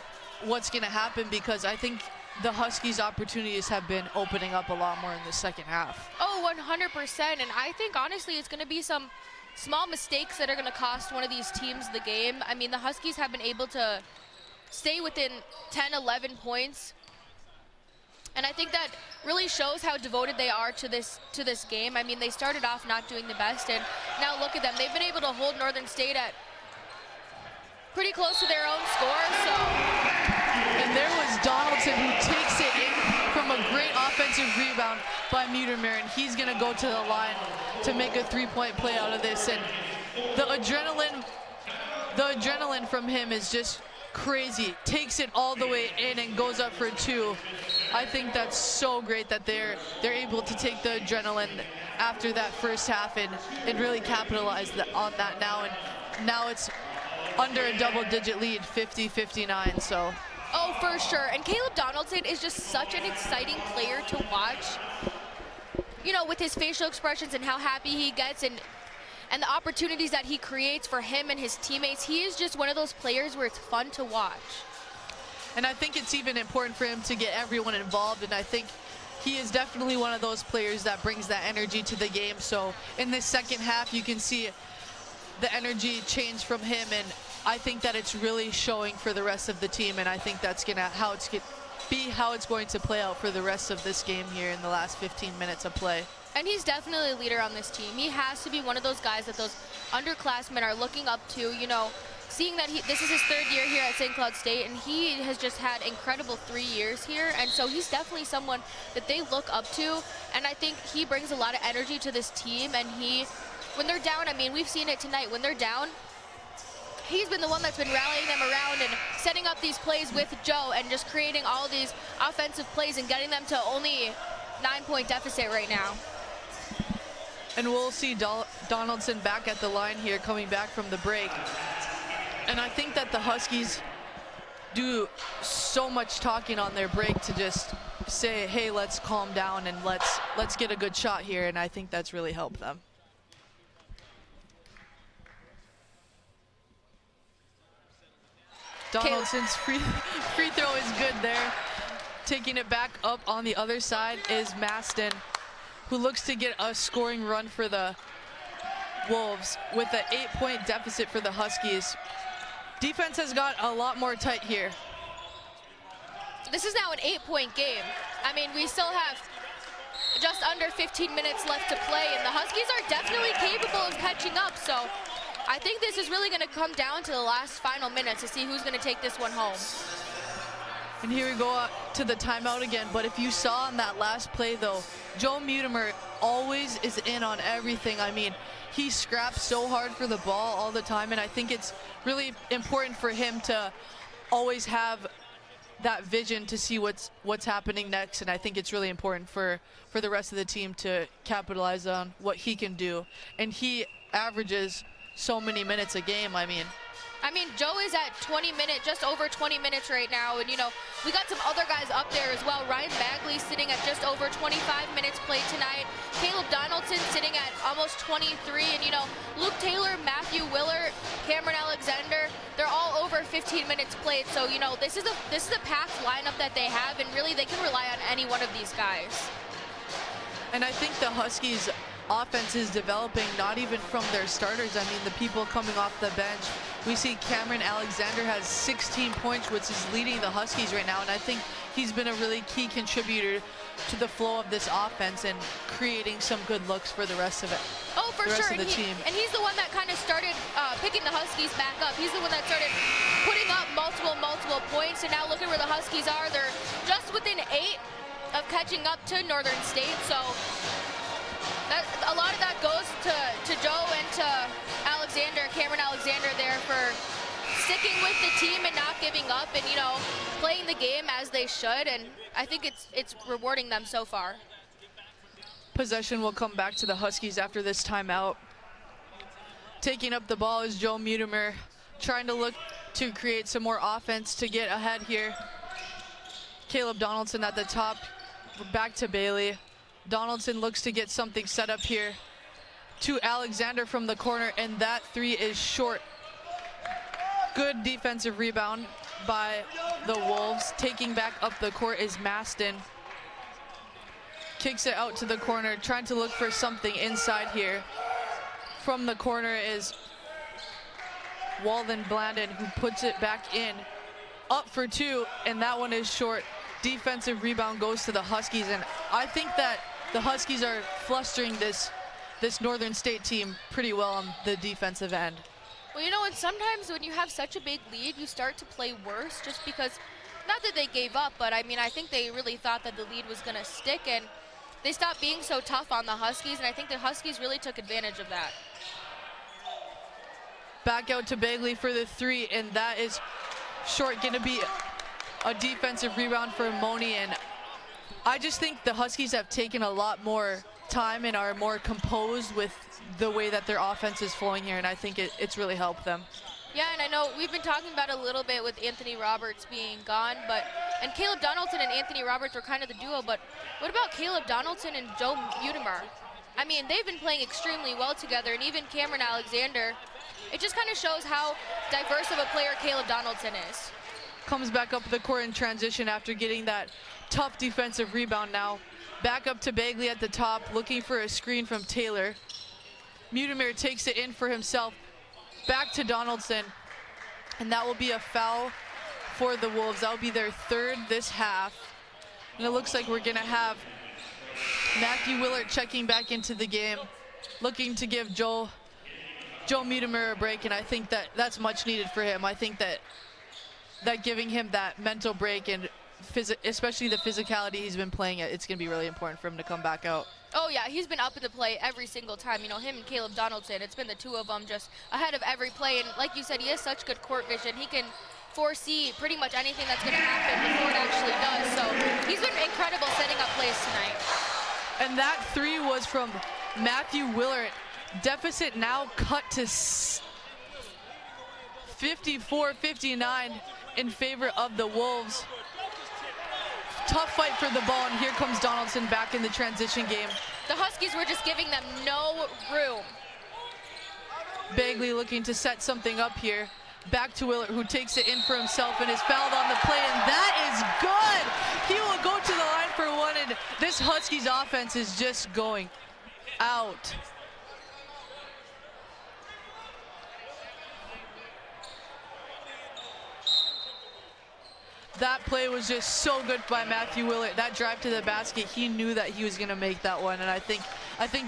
what's going to happen, because I think the Huskies' opportunities have been opening up a lot more in the second half. Oh, 100%. And I think, honestly, it's going to be some small mistakes that are going to cost one of these teams the game. I mean, the Huskies have been able to stay within 10, 11 points. And I think that really shows how devoted they are to this game. I mean, they started off not doing the best, and now look at them. They've been able to hold Northern State at pretty close to their own score. So. And there was Donaldson, who takes it in from a great offensive rebound by Mutimer, and he's going to go to the line to make a three-point play out of this. And the adrenaline from him is just crazy. Takes it all the way in and goes up for two. I think that's so great that they're able to take the adrenaline after that first half and really capitalize on that now. And now it's under a double-digit lead, 50-59. So. Oh, for sure. And Caleb Donaldson is just such an exciting player to watch. You know, with his facial expressions and how happy he gets, and the opportunities that he creates for him and his teammates. He is just one of those players where it's fun to watch. And I think it's even important for him to get everyone involved, and I think he is definitely one of those players that brings that energy to the game. So in this second half, you can see the energy change from him, and I think that it's really showing for the rest of the team, and I think that's how it's going to play out for the rest of this game here in the last 15 minutes of play. And he's definitely a leader on this team. He has to be one of those guys that those underclassmen are looking up to, you know, seeing that this is his third year here at St. Cloud State, and he has just had incredible 3 years here, and so he's definitely someone that they look up to, and I think he brings a lot of energy to this team. And when they're down, I mean, we've seen it tonight, when they're down, he's been the one that's been rallying them around and setting up these plays with Joe and just creating all these offensive plays and getting them to only 9-point deficit right now. And we'll see Donaldson back at the line here, coming back from the break. And I think that the Huskies do so much talking on their break to just say, hey, let's calm down and let's get a good shot here, and I think that's really helped them. Donaldson's free throw is good there. Taking it back up on the other side is Maston, who looks to get a scoring run for the Wolves with an 8-point deficit for the Huskies. Defense has got a lot more tight here. This is now an 8-point game. I mean, we still have just under 15 minutes left to play, and the Huskies are definitely capable of catching up. So I think this is really going to come down to the last final minutes to see who's going to take this one home. And here we go to the timeout again. But if you saw on that last play, though, Joe Mutimer always is in on everything. I mean, he scraps so hard for the ball all the time, and I think it's really important for him to always have that vision to see what's happening next. And I think it's really important for the rest of the team to capitalize on what he can do. And he averages so many minutes a game. I mean, Joe is at 20 minutes, just over 20 minutes right now. And, you know, we got some other guys up there as well. Ryan Bagley sitting at just over 25 minutes played tonight. Caleb Donaldson sitting at almost 23. And, you know, Luke Taylor, Matthew Willard, Cameron Alexander, they're all over 15 minutes played. So, you know, this is a packed lineup that they have, and really they can rely on any one of these guys. And I think the Huskies offense is developing not even from their starters. I mean, the people coming off the bench. We see Cameron Alexander has 16 points, which is leading the Huskies right now, and I think he's been a really key contributor to the flow of this offense and creating some good looks for the rest of it. Oh, for sure. And he's the one that kind of started picking the Huskies back up. He's the one that started putting up multiple points, and now look at where the Huskies are. They're just within 8 of catching up to Northern State, so a lot of that goes to Joe and to Cameron Alexander there for sticking with the team and not giving up and, you know, playing the game as they should. And I think it's rewarding them so far. Possession will come back to the Huskies after this timeout. Taking up the ball is Joe Mutimer, trying to look to create some more offense to get ahead here. Caleb Donaldson at the top, back to Bailey. Donaldson looks to get something set up here to Alexander from the corner, and that three is short. Good defensive rebound by the Wolves. Taking back up the court is Maston. Kicks it out to the corner, trying to look for something inside here. From the corner is Walden Blandon, who puts it back in. Up for two, and that one is short. Defensive rebound goes to the Huskies, and I think that the Huskies are flustering this Northern State team pretty well on the defensive end. Well, you know, and sometimes when you have such a big lead, you start to play worse just because, not that they gave up, but I mean, I think they really thought that the lead was going to stick, and they stopped being so tough on the Huskies, and I think the Huskies really took advantage of that. Back out to Bagley for the three, and that is short. Going to be a defensive rebound for Moni, and I just think the Huskies have taken a lot more time and are more composed with the way that their offense is flowing here, and I think it's really helped them. Yeah, and I know we've been talking about it a little bit with Anthony Roberts being gone, and Caleb Donaldson and Anthony Roberts were kind of the duo, but what about Caleb Donaldson and Joe Mutimer? I mean, they've been playing extremely well together, and even Cameron Alexander. It just kind of shows how diverse of a player Caleb Donaldson is. Comes back up the court in transition after getting that tough defensive rebound now. Back up to Bagley at the top, looking for a screen from Taylor. Mutimer takes it in for himself. Back to Donaldson, and that will be a foul for the Wolves. That will be their third this half. And it looks like we're gonna have Matthew Willard checking back into the game, looking to give Joe Mutimer a break, and I think that's much needed for him. I think that giving him that mental break and especially the physicality he's been playing at, it's going to be really important for him to come back out. Oh, yeah, he's been up in the play every single time. You know, him and Caleb Donaldson, it's been the two of them just ahead of every play. And like you said, he has such good court vision. He can foresee pretty much anything that's going to happen before it actually does. So he's been incredible setting up plays tonight. And that three was from Matthew Willard. Deficit now cut to 54-59 in favor of the Wolves. Tough fight for the ball, and here comes Donaldson back in the transition game. The Huskies were just giving them no room. Bagley looking to set something up here. Back to Willard, who takes it in for himself and is fouled on the play, and that is good! He will go to the line for one, and this Huskies offense is just going out. That play was just so good by Matthew Willard. That drive to the basket, he knew that he was going to make that one, and I think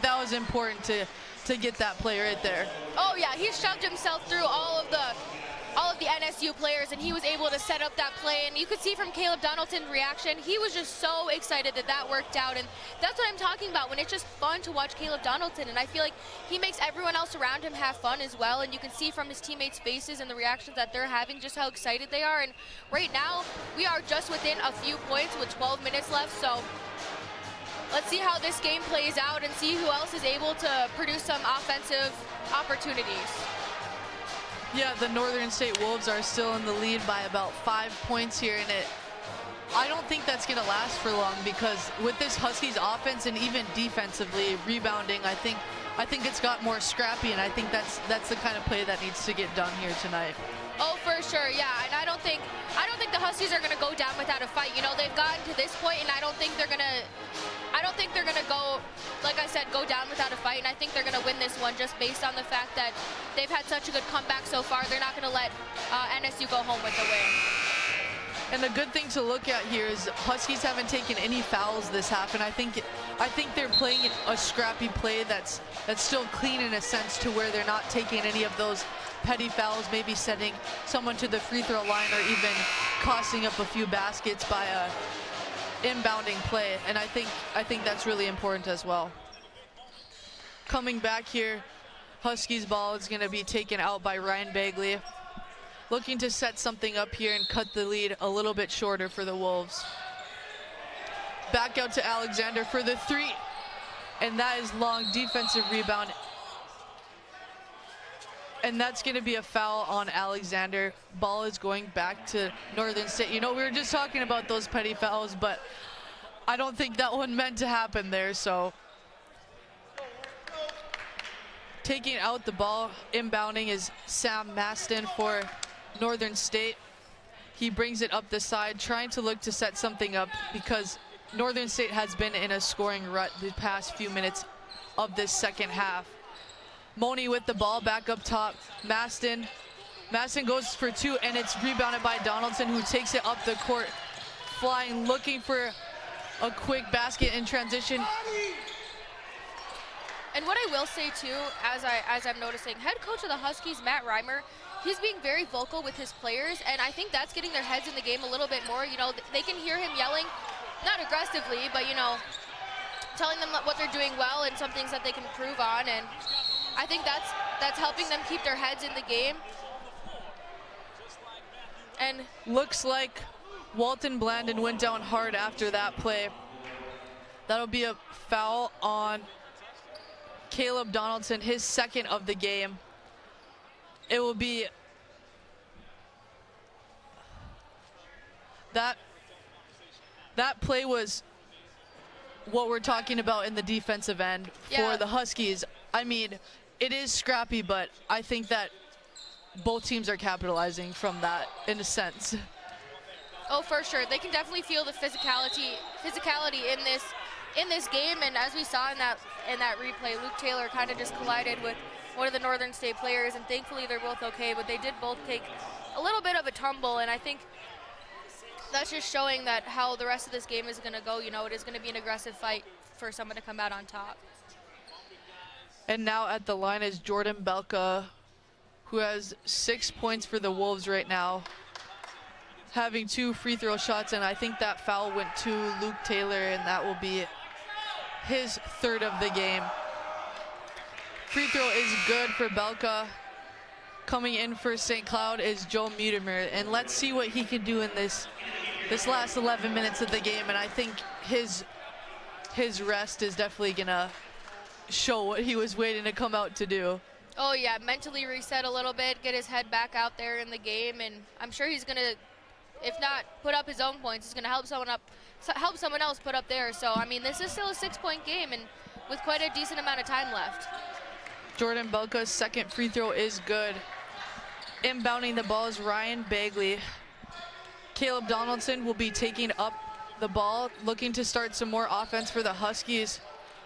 that was important to get that play right there. Oh yeah, he shoved himself through all of the NSU players, and he was able to set up that play. And you could see from Caleb Donaldson's reaction, he was just so excited that worked out. And that's what I'm talking about, when it's just fun to watch Caleb Donaldson. And I feel like he makes everyone else around him have fun as well. And you can see from his teammates' faces and the reactions that they're having just how excited they are. And right now, we are just within a few points with 12 minutes left. So let's see how this game plays out and see who else is able to produce some offensive opportunities. Yeah, the Northern State Wolves are still in the lead by about 5 points here, and I don't think that's going to last for long, because with this Huskies offense and even defensively rebounding, I think it's got more scrappy, and I think that's the kind of play that needs to get done here tonight. Oh, for sure, yeah. And I don't think the Huskies are going to go down without a fight. You know, they've gotten to this point, and I don't think they're going to go, like I said, go down without a fight. And I think they're going to win this one just based on the fact that they've had such a good comeback so far. They're not going to let NSU go home with the win. And the good thing to look at here is Huskies haven't taken any fouls this half, and I think they're playing a scrappy play that's still clean in a sense, to where they're not taking any of those petty fouls, maybe sending someone to the free throw line or even costing up a few baskets by a inbounding play. And I think that's really important as well. Coming back here, Huskies ball is going to be taken out by Ryan Bagley, looking to set something up here and cut the lead a little bit shorter for the Wolves. Back out to Alexander for the three, and that is long. Defensive rebound, and that's going to be a foul on Alexander. Ball is going back to Northern State. You know, we were just talking about those petty fouls, but I don't think that one meant to happen there. So taking out the ball, inbounding, is Sam Maston for Northern State. He brings it up the side, trying to look to set something up, because Northern State has been in a scoring rut the past few minutes of this second half. Moni with the ball back up top. Maston goes for two, and it's rebounded by Donaldson, who takes it up the court, flying, looking for a quick basket in transition. And what I will say too, as I'm noticing, head coach of the Huskies, Matt Reimer, he's being very vocal with his players, and I think that's getting their heads in the game a little bit more. You know, they can hear him yelling, not aggressively, but, you know, telling them what they're doing well and some things that they can improve on. And I think that's helping them keep their heads in the game. And looks like Walton Blandon went down hard after that play. That'll be a foul on Caleb Donaldson, his second of the game. It will be that play was what we're talking about in the defensive end for the Huskies. I mean, it is scrappy, but I think that both teams are capitalizing from that in a sense. Oh, for sure. They can definitely feel the physicality in this game, and as we saw in that replay, Luke Taylor kind of just collided with one of the Northern State players, and thankfully they're both okay, but they did both take a little bit of a tumble, and I think that's just showing that how the rest of this game is going to go. You know, it is going to be an aggressive fight for someone to come out on top. And now at the line is Jordan Belka, who has 6 points for the Wolves right now, having 2 free throw shots, and I think that foul went to Luke Taylor, and that will be his third of the game. Free throw is good for Belka. Coming in for St. Cloud is Joe Mutimer, and let's see what he can do in this last 11 minutes of the game. And I think his rest is definitely gonna show what he was waiting to come out to do. Oh yeah, mentally reset a little bit, get his head back out there in the game, and I'm sure he's gonna, if not put up his own points, he's gonna help someone else put up theirs. So I mean, this is still a 6-point game, and with quite a decent amount of time left. Jordan Belka's second free throw is good. Inbounding the ball is Ryan Bagley. Caleb Donaldson will be taking up the ball, looking to start some more offense for the Huskies.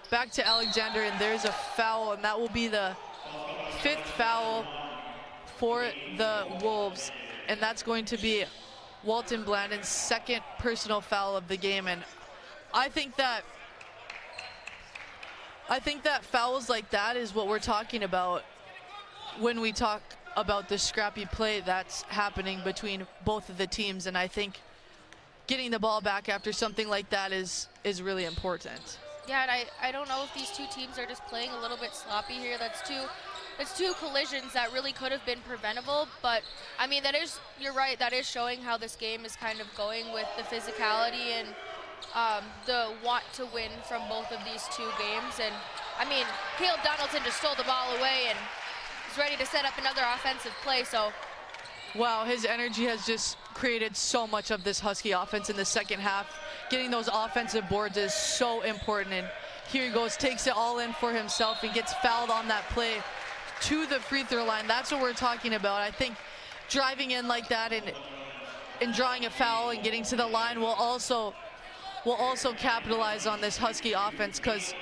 Back to Alexander, and there's a foul, and that will be the 5th foul for the Wolves, and that's going to be Walton Blandon's second personal foul of the game, and I think that fouls like that is what we're talking about when we talk about the scrappy play that's happening between both of the teams, and I think getting the ball back after something like that is really important. Yeah, and I don't know if these two teams are just playing a little bit sloppy here. That's two collisions that really could have been preventable, but I mean, you're right, that is showing how this game is kind of going with the physicality and the want to win from both of these two games. And I mean, Caleb Donaldson just stole the ball away and is ready to set up another offensive play, so. Wow, his energy has just created so much of this Husky offense in the second half. Getting those offensive boards is so important, and here he goes, takes it all in for himself and gets fouled on that play to the free throw line. That's what we're talking about. I think driving in like that and drawing a foul and getting to the line will also capitalize on this Husky offense, because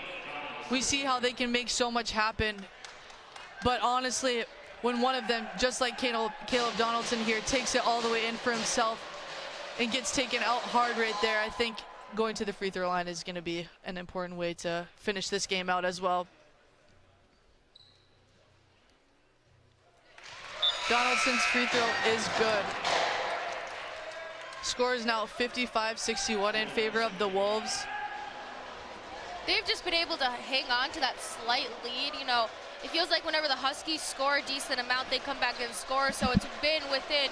we see how they can make so much happen. But honestly, when one of them, just like Caleb Donaldson here, takes it all the way in for himself and gets taken out hard right there, I think going to the free throw line is going to be an important way to finish this game out as well. Donaldson's free throw is good. Score is now 55-61 in favor of the Wolves. They've just been able to hang on to that slight lead. You know, it feels like whenever the Huskies score a decent amount, they come back and score. So it's been within,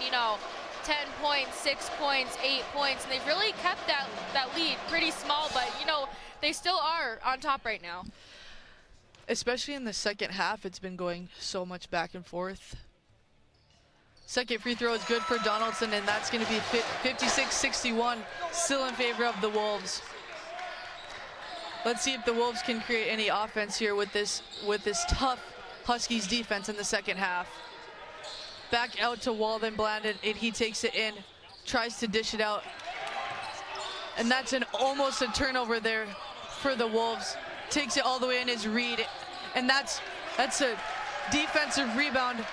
10 points, 6 points, 8 points, and they've really kept that lead pretty small, but, they still are on top right now. Especially in the second half, it's been going so much back and forth. Second free throw is good for Donaldson, and that's going to be 56-61, still in favor of the Wolves. Let's see if the Wolves can create any offense here with this tough Huskies defense in the second half. Back out to Walton Blandon, and he takes it in, tries to dish it out. And that's almost a turnover there for the Wolves. Takes it all the way in is Reed, and that's a defensive rebound.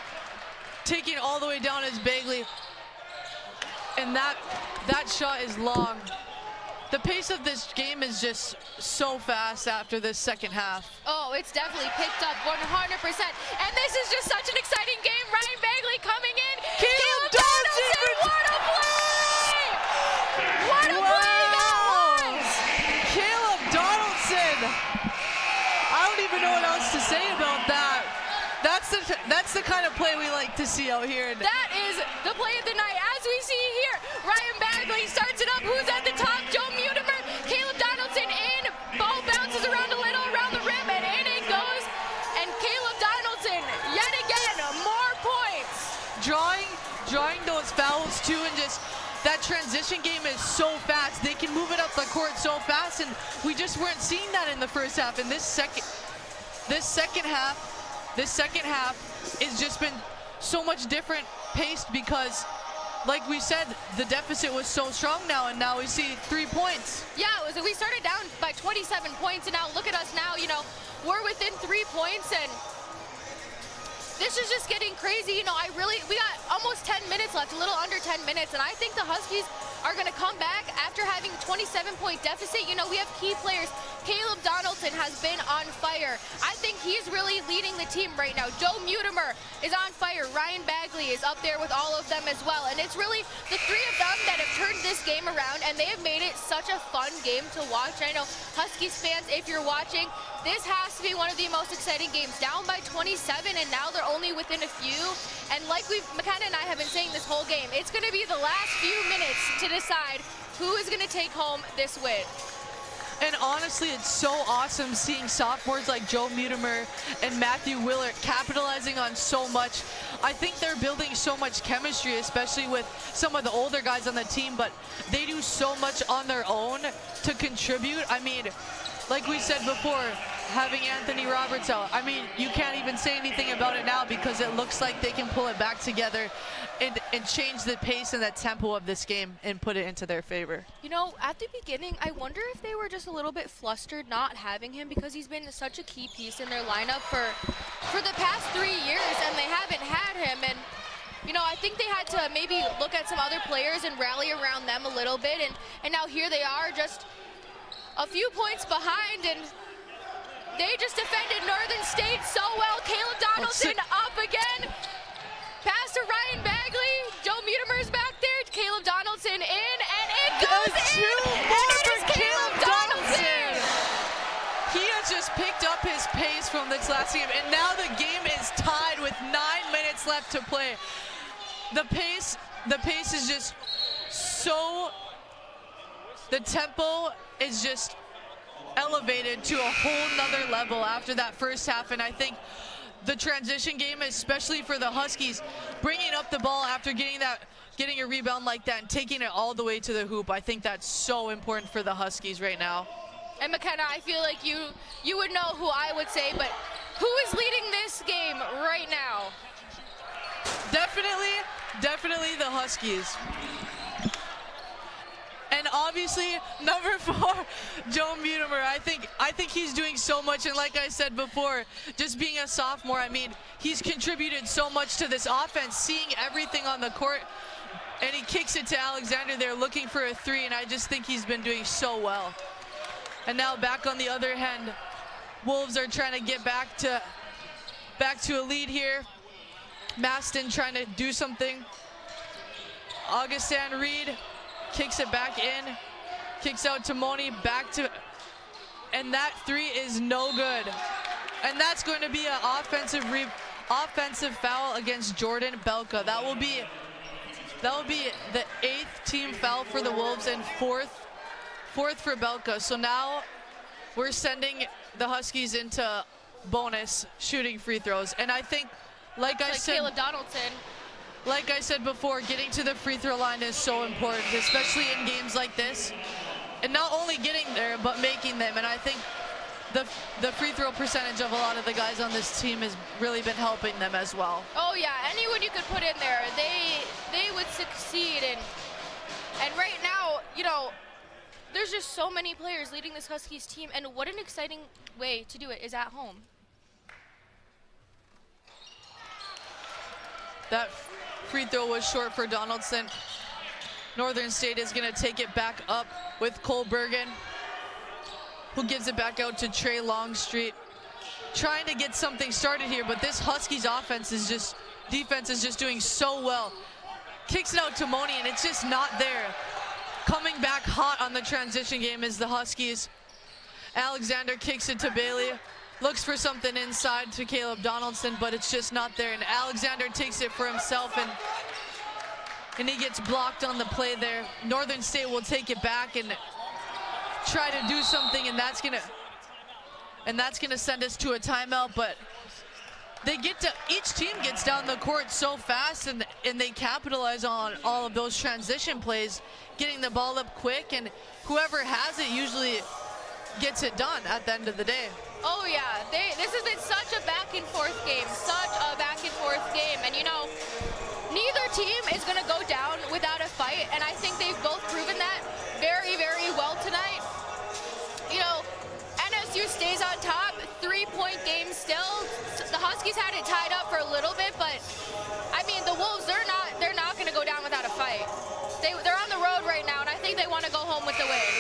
Taking it all the way down is Bagley, and that shot is long. The pace of this game is just so fast after this second half. Oh, it's definitely picked up 100%. And this is just such an exciting game. Ryan Bagley coming in. Caleb Donaldson! What a play! What a play that was! Caleb Donaldson! I don't even know what else to say about that. That's the kind of play we like to see out here. That is the play of the night. As we see here, Ryan Bagley starts it up. Who's at the top? Joe Mutimer. Caleb Donaldson in. Ball bounces around a little around the rim, and in it goes. And Caleb Donaldson, yet again, more points. Drawing those fouls too, and just that transition game is so fast. They can move it up the court so fast, and we just weren't seeing that in the first half. And this second half has just been so much different paced, because like we said, the deficit was so strong now, and now we see 3 points. Yeah, we started down by 27 points, and now look at us now, we're within 3 points, and this is just getting crazy. We got almost 10 minutes left, a little under 10 minutes, and I think the Huskies are going to come back after having a 27-point deficit. We have key players. Caleb Donaldson has been on fire. I think he's really leading the team right now. Joe Mutimer is on fire. Ryan Bagley is up there with all of them as well. And it's really the three of them that have turned this game around, and they have made it such a fun game to watch. I know Huskies fans, if you're watching, this has to be one of the most exciting games. Down by 27, and now they're only within a few. And like McKenna and I have been saying this whole game, it's going to be the last few minutes to decide who is going to take home this win. And honestly, it's so awesome seeing sophomores like Joe Mutimer and Matthew Willard capitalizing on so much. I think they're building so much chemistry, especially with some of the older guys on the team, but they do so much on their own to contribute. I mean, like we said before, having Anthony Roberts out, I mean, you can't even say anything about it now, because it looks like they can pull it back together and change the pace and the tempo of this game and put it into their favor. At the beginning, I wonder if they were just a little bit flustered not having him, because he's been such a key piece in their lineup for the past 3 years, and they haven't had him. And you know, I think they had to maybe look at some other players and rally around them a little bit, and now here they are just a few points behind, and they just defended Northern State so well. Caleb Donaldson up again. Pass to Ryan Bagley. Joe Mutimer's back there. Caleb Donaldson in, and it goes in. And it is Caleb Donaldson. He has just picked up his pace from this last game, and now the game is tied with 9 minutes left to play. The pace is just so, the tempo is just elevated to a whole nother level after that first half, and I think the transition game, especially for the Huskies, bringing up the ball after getting a rebound like that and taking it all the way to the hoop, I think that's so important for the Huskies right now. And McKenna, I feel like you would know who I would say, but who is leading this game right now? Definitely the Huskies. And obviously, number 4, Joe Mutimer. I think he's doing so much, and like I said before, just being a sophomore, I mean, he's contributed so much to this offense, seeing everything on the court, and he kicks it to Alexander there looking for a 3, and I just think he's been doing so well. And now back on the other end, Wolves are trying to get back to a lead here. Maston trying to do something. Augustin Reed kicks it back in, kicks out to Moni, and that 3 is no good. And that's going to be an offensive foul against Jordan Belka. That will be the 8th team foul for the Wolves and fourth for Belka. So now we're sending the Huskies into bonus shooting free throws. And I think, like Caleb Donaldson. Like I said before, getting to the free throw line is so important, especially in games like this. And not only getting there, but making them. And I think the free throw percentage of a lot of the guys on this team has really been helping them as well. Oh yeah, anyone you could put in there, they would succeed. And right now, you know, there's just so many players leading this Huskies team, and what an exciting way to do it is at home. That free throw was short for Donaldson. Northern State is going to take it back up with Cole Bergen, who gives it back out to Trey Longstreet. Trying to get something started here, but this Huskies defense is just doing so well. Kicks it out to Moni, and it's just not there. Coming back hot on the transition game is the Huskies. Alexander kicks it to Bailey. Looks for something inside to Caleb Donaldson, but it's just not there. And Alexander takes it for himself, and he gets blocked on the play there. Northern State will take it back and try to do something, and that's gonna send us to a timeout. But each team gets down the court so fast, and they capitalize on all of those transition plays, getting the ball up quick, and whoever has it usually gets it done at the end of the day. Oh yeah, this has been such a back and forth game, and you know, neither team is gonna go down without a fight, and I think they've both proven that very, very well tonight. You know, NSU stays on top, 3-point game still. The Huskies had it tied up for a little bit, but I mean, the Wolves, they're not gonna go down without a fight. They're on the road right now, and I think they want to go home with the win.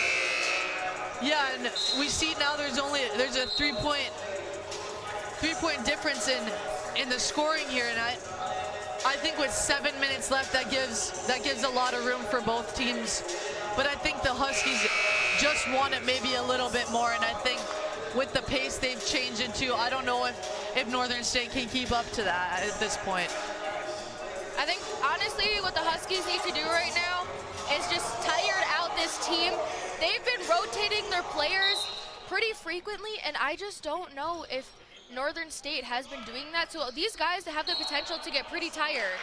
Yeah, and we see now there's a three-point difference in the scoring here, and I think with 7 minutes left, that gives a lot of room for both teams. But I think the Huskies just want it maybe a little bit more, and I think with the pace they've changed into, I don't know if Northern State can keep up to that at this point. I think honestly what the Huskies need to do right now is just tire out this team. They've been rotating their players pretty frequently, and I just don't know if Northern State has been doing that. So these guys have the potential to get pretty tired.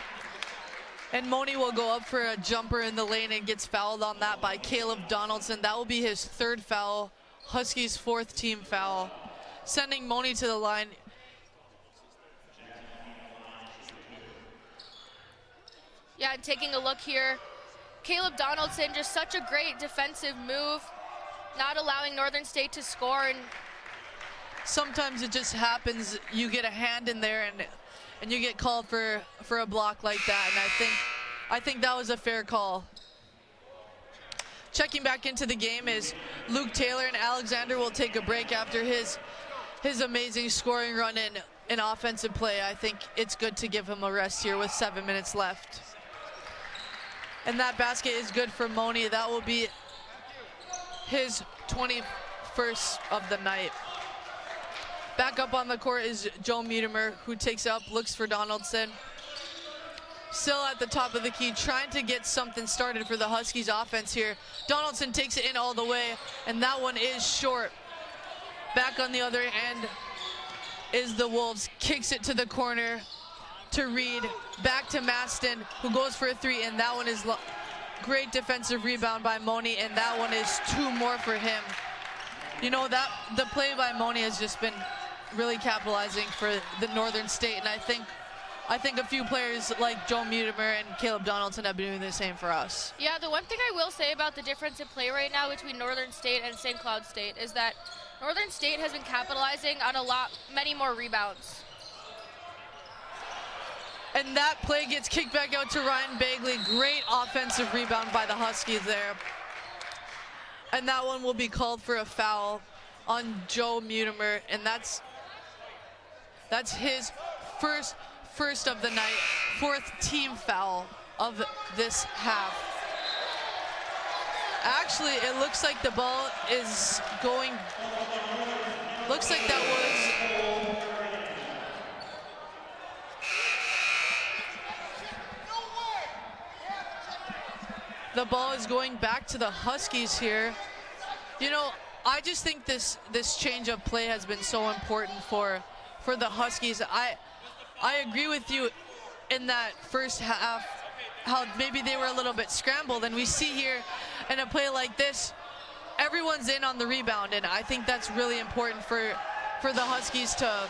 And Moni will go up for a jumper in the lane and gets fouled on that by Caleb Donaldson. That will be his 3rd foul, Huskies' 4th team foul, sending Moni to the line. Yeah, and taking a look here, Caleb Donaldson, just such a great defensive move, not allowing Northern State to score. And sometimes it just happens, you get a hand in there and and you get called for a block like that, and I think that was a fair call. Checking back into the game is Luke Taylor, and Alexander will take a break after his amazing scoring run in offensive play. I think it's good to give him a rest here with 7 minutes left. And that basket is good for Moni. That will be his 21st of the night. Back up on the court is Joe Mutimer, who takes up, looks for Donaldson. Still at the top of the key, trying to get something started for the Huskies offense here. Donaldson takes it in all the way, and that one is short. Back on the other end is the Wolves. Kicks it to the corner to Reed. Back to Maston, who goes for a three, and that one is great defensive rebound by Moni, and that one is 2 more for him. You know, that the play by Moni has just been really capitalizing for the Northern State, and I think a few players like Joe Mutimer and Caleb Donaldson have been doing the same for us. Yeah, the one thing I will say about the difference in play right now between Northern State and St. Cloud State is that Northern State has been capitalizing on many more rebounds. And that play gets kicked back out to Ryan Bagley. Great offensive rebound by the Huskies there. And that one will be called for a foul on Joe Mutimer, and that's his first of the night, 4th team foul of this half. Actually, it looks like the ball is going, looks like that was, the ball is going back to the Huskies here. You know, I just think this change of play has been so important for the Huskies. I agree with you in that first half, how maybe they were a little bit scrambled, and we see here in a play like this, everyone's in on the rebound, and I think that's really important for the Huskies to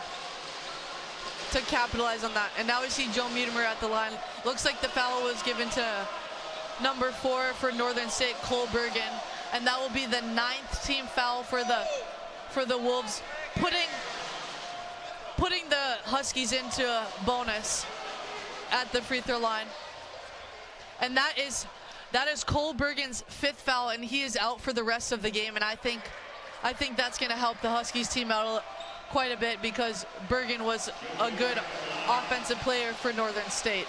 capitalize on that. And now we see Joe Mutimer at the line. Looks like the foul was given to number 4 for Northern State, Cole Bergen, and that will be the 9th team foul for the Wolves, putting the Huskies into a bonus at the free throw line. And that is Cole Bergen's 5th foul, and he is out for the rest of the game. And I think that's going to help the Huskies team out quite a bit, because Bergen was a good offensive player for Northern State.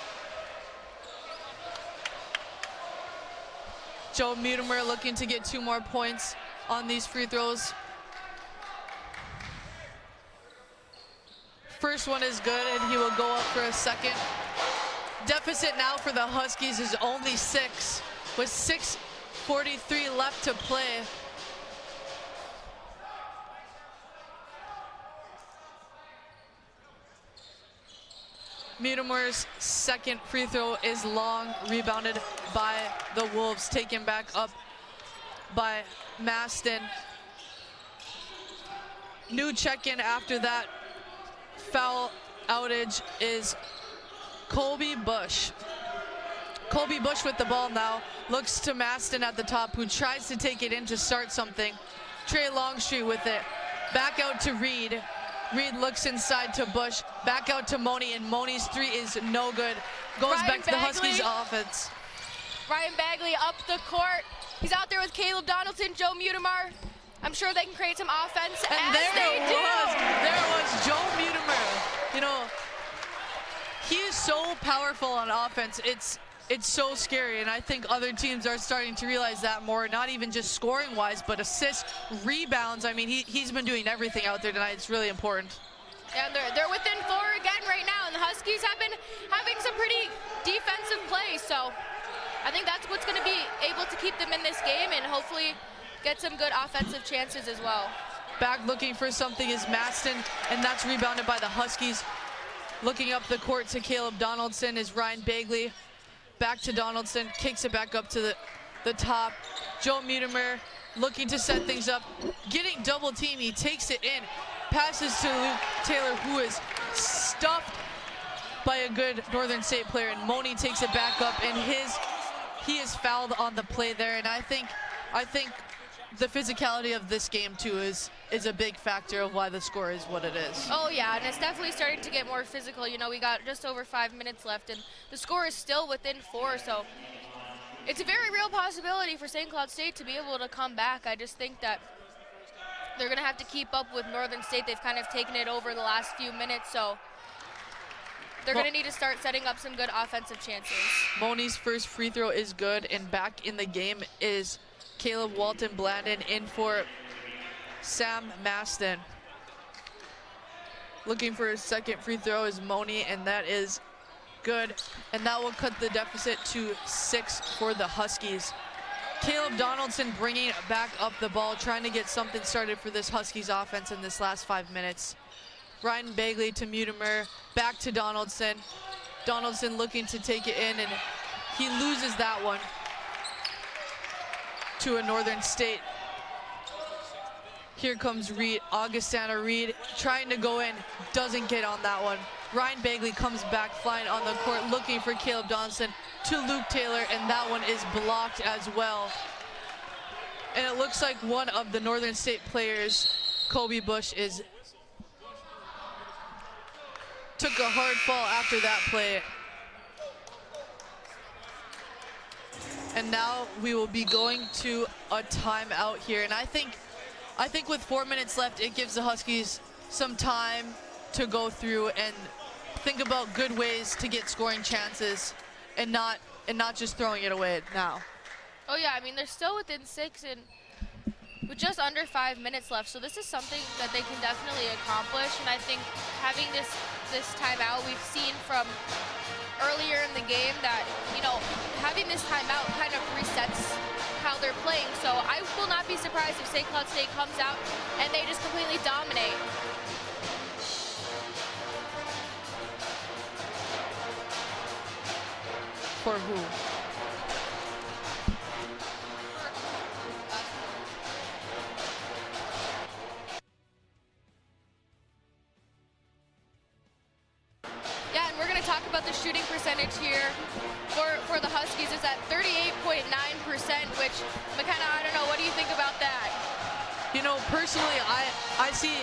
Joe Mutimer looking to get 2 more points on these free throws. First one is good, and he will go up for a second. Deficit now for the Huskies is only 6, with 6:43 left to play. Mutimer's second free throw is long, rebounded by the Wolves, taken back up by Maston. New check-in after that foul outage is Colby Bush. Colby Bush with the ball now, looks to Maston at the top, who tries to take it in to start something. Trey Longstreet with it, back out to Reed. Reed looks inside to Bush, back out to Moni, and Moni's 3 is no good. Goes Ryan back to the Bagley. Huskies offense. Ryan Bagley up the court. He's out there with Caleb Donaldson, Joe Mutimer. I'm sure they can create some offense, And there was Joe Mutimer. You know, he is so powerful on offense. It's so scary, and I think other teams are starting to realize that more, not even just scoring-wise, but assists, rebounds. I mean, he's been doing everything out there tonight. It's really important. Yeah, they're within 4 again right now, and the Huskies have been having some pretty defensive play, so I think that's what's going to be able to keep them in this game and hopefully get some good offensive chances as well. Back looking for something is Maston, and that's rebounded by the Huskies. Looking up the court to Caleb Donaldson is Ryan Bagley. Back to Donaldson, kicks it back up to the top. Joe Mutimer looking to set things up, getting double teamed. He takes it in, passes to Luke Taylor, who is stuffed by a good Northern State player, and Moni takes it back up, and he is fouled on the play there. And I think the physicality of this game too is a big factor of why the score is what it is. Oh yeah, and it's definitely starting to get more physical. You know, we got just over 5 minutes left, and the score is still within 4, so it's a very real possibility for St. Cloud State to be able to come back. I just think that they're going to have to keep up with Northern State. They've kind of taken it over the last few minutes, so they're going to need to start setting up some good offensive chances. Moni's first free throw is good, and back in the game is Caleb Walton Blandon in for Sam Maston. Looking for his second free throw is Moni, and that is good. And that will cut the deficit to 6 for the Huskies. Caleb Donaldson bringing back up the ball, trying to get something started for this Huskies offense in this last 5 minutes. Ryan Bagley to Mutimer, back to Donaldson. Donaldson looking to take it in, and he loses that one to a Northern State. Here comes Reed, Augustana Reed, trying to go in, doesn't get on that one. Ryan Bagley comes back flying on the court, looking for Caleb Donaldson to Luke Taylor, and that one is blocked as well. And it looks like one of the Northern State players, Kobe Bush, took a hard fall after that play. And now we will be going to a timeout here. And I think with 4 minutes left, it gives the Huskies some time to go through and think about good ways to get scoring chances and not just throwing it away now. Oh yeah, I mean, they're still within 6 and with just under 5 minutes left, so this is something that they can definitely accomplish. And I think having this timeout, we've seen from earlier in the game that, you know, having this timeout kind of resets how they're playing. So I will not be surprised if St. Cloud State comes out and they just completely dominate. For who? Yeah, and we're going to talk about the shooting percentage here for the Huskies is at 38.9%, which, McKenna, I don't know, what do you think about that? You know, personally, I see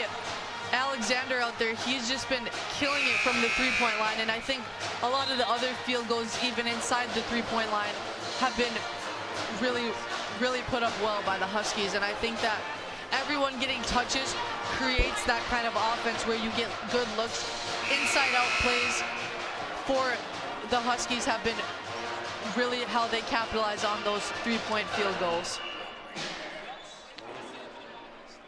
Alexander out there. He's just been killing it from the three-point line, and I think a lot of the other field goals, even inside the three-point line, have been really, really put up well by the Huskies. And I think that everyone getting touches creates that kind of offense where you get good looks. Inside-out plays for the Huskies have been really how they capitalize on those three-point field goals.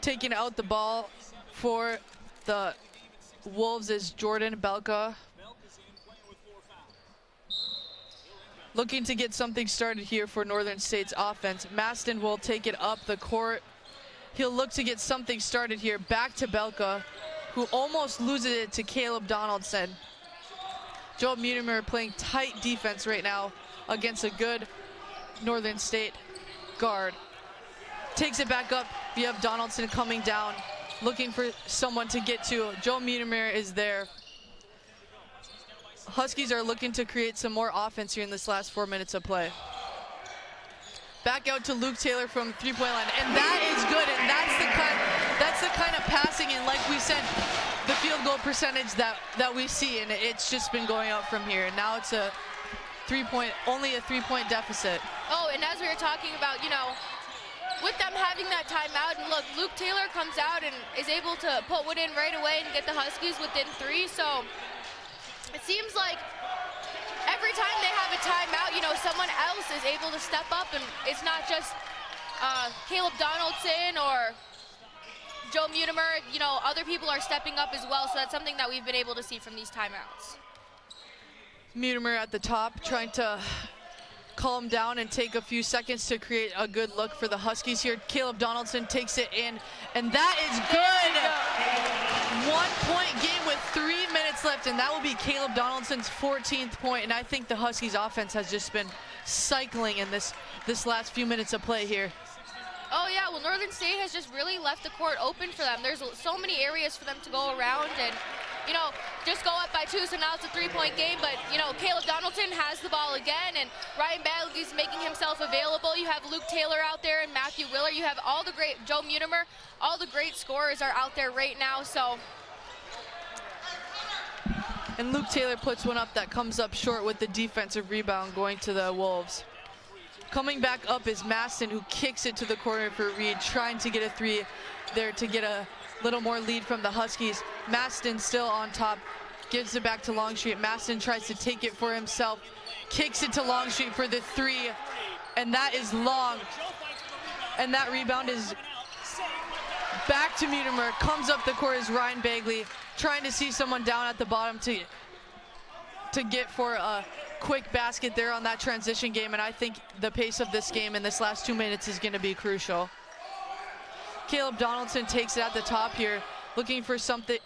Taking out the ball for the Wolves is Jordan Belka. Looking to get something started here for Northern State's offense. Maston will take it up the court. He'll look to get something started here. Back to Belka, who almost loses it to Caleb Donaldson. Joe Mutimer playing tight defense right now against a good Northern State guard. Takes it back up. We have Donaldson coming down, looking for someone to get to. Joe Mutimer is there. Huskies are looking to create some more offense here in this last 4 minutes of play. Back out to Luke Taylor from the three-point line, and that is good, and that's the kind of passing, and like we said, the field goal percentage that we see, and it's just been going up from here. And now it's only a three-point deficit. Oh, and as we were talking about, you know, with them having that timeout, and look, Luke Taylor comes out and is able to put one in right away and get the Huskies within 3, so it seems like every time they have a timeout, you know, someone else is able to step up, and it's not just Caleb Donaldson or Joe Mutimer. You know, other people are stepping up as well, so that's something that we've been able to see from these timeouts. Mutimer at the top, trying to calm down and take a few seconds to create a good look for the Huskies here. Caleb Donaldson takes it in, and that is good. 1 point game with 3 minutes left, and that will be Caleb Donaldson's 14th point. And I think the Huskies offense has just been cycling in this last few minutes of play here. Oh yeah, well, Northern State has just really left the court open for them. There's so many areas for them to go around, and you know, just go up by 2, so now it's a 3-point game. But, you know, Caleb Donaldson has the ball again, and Ryan Bagley's making himself available. You have Luke Taylor out there and Matthew Willard. You have all the great, Joe Munimer, all the great scorers are out there right now, so. And Luke Taylor puts one up that comes up short with the defensive rebound going to the Wolves. Coming back up is Maston, who kicks it to the corner for Reed, trying to get a 3 there to get a little more lead from the Huskies. Maston still on top, gives it back to Longstreet. Maston tries to take it for himself, kicks it to Longstreet for the 3, and that is long. And that rebound is back to Munimer. Comes up the court is Ryan Bagley, trying to see someone down at the bottom to get for a quick basket there on that transition game, and I think the pace of this game in this last 2 minutes is going to be crucial. Caleb Donaldson takes it at the top here, looking for something,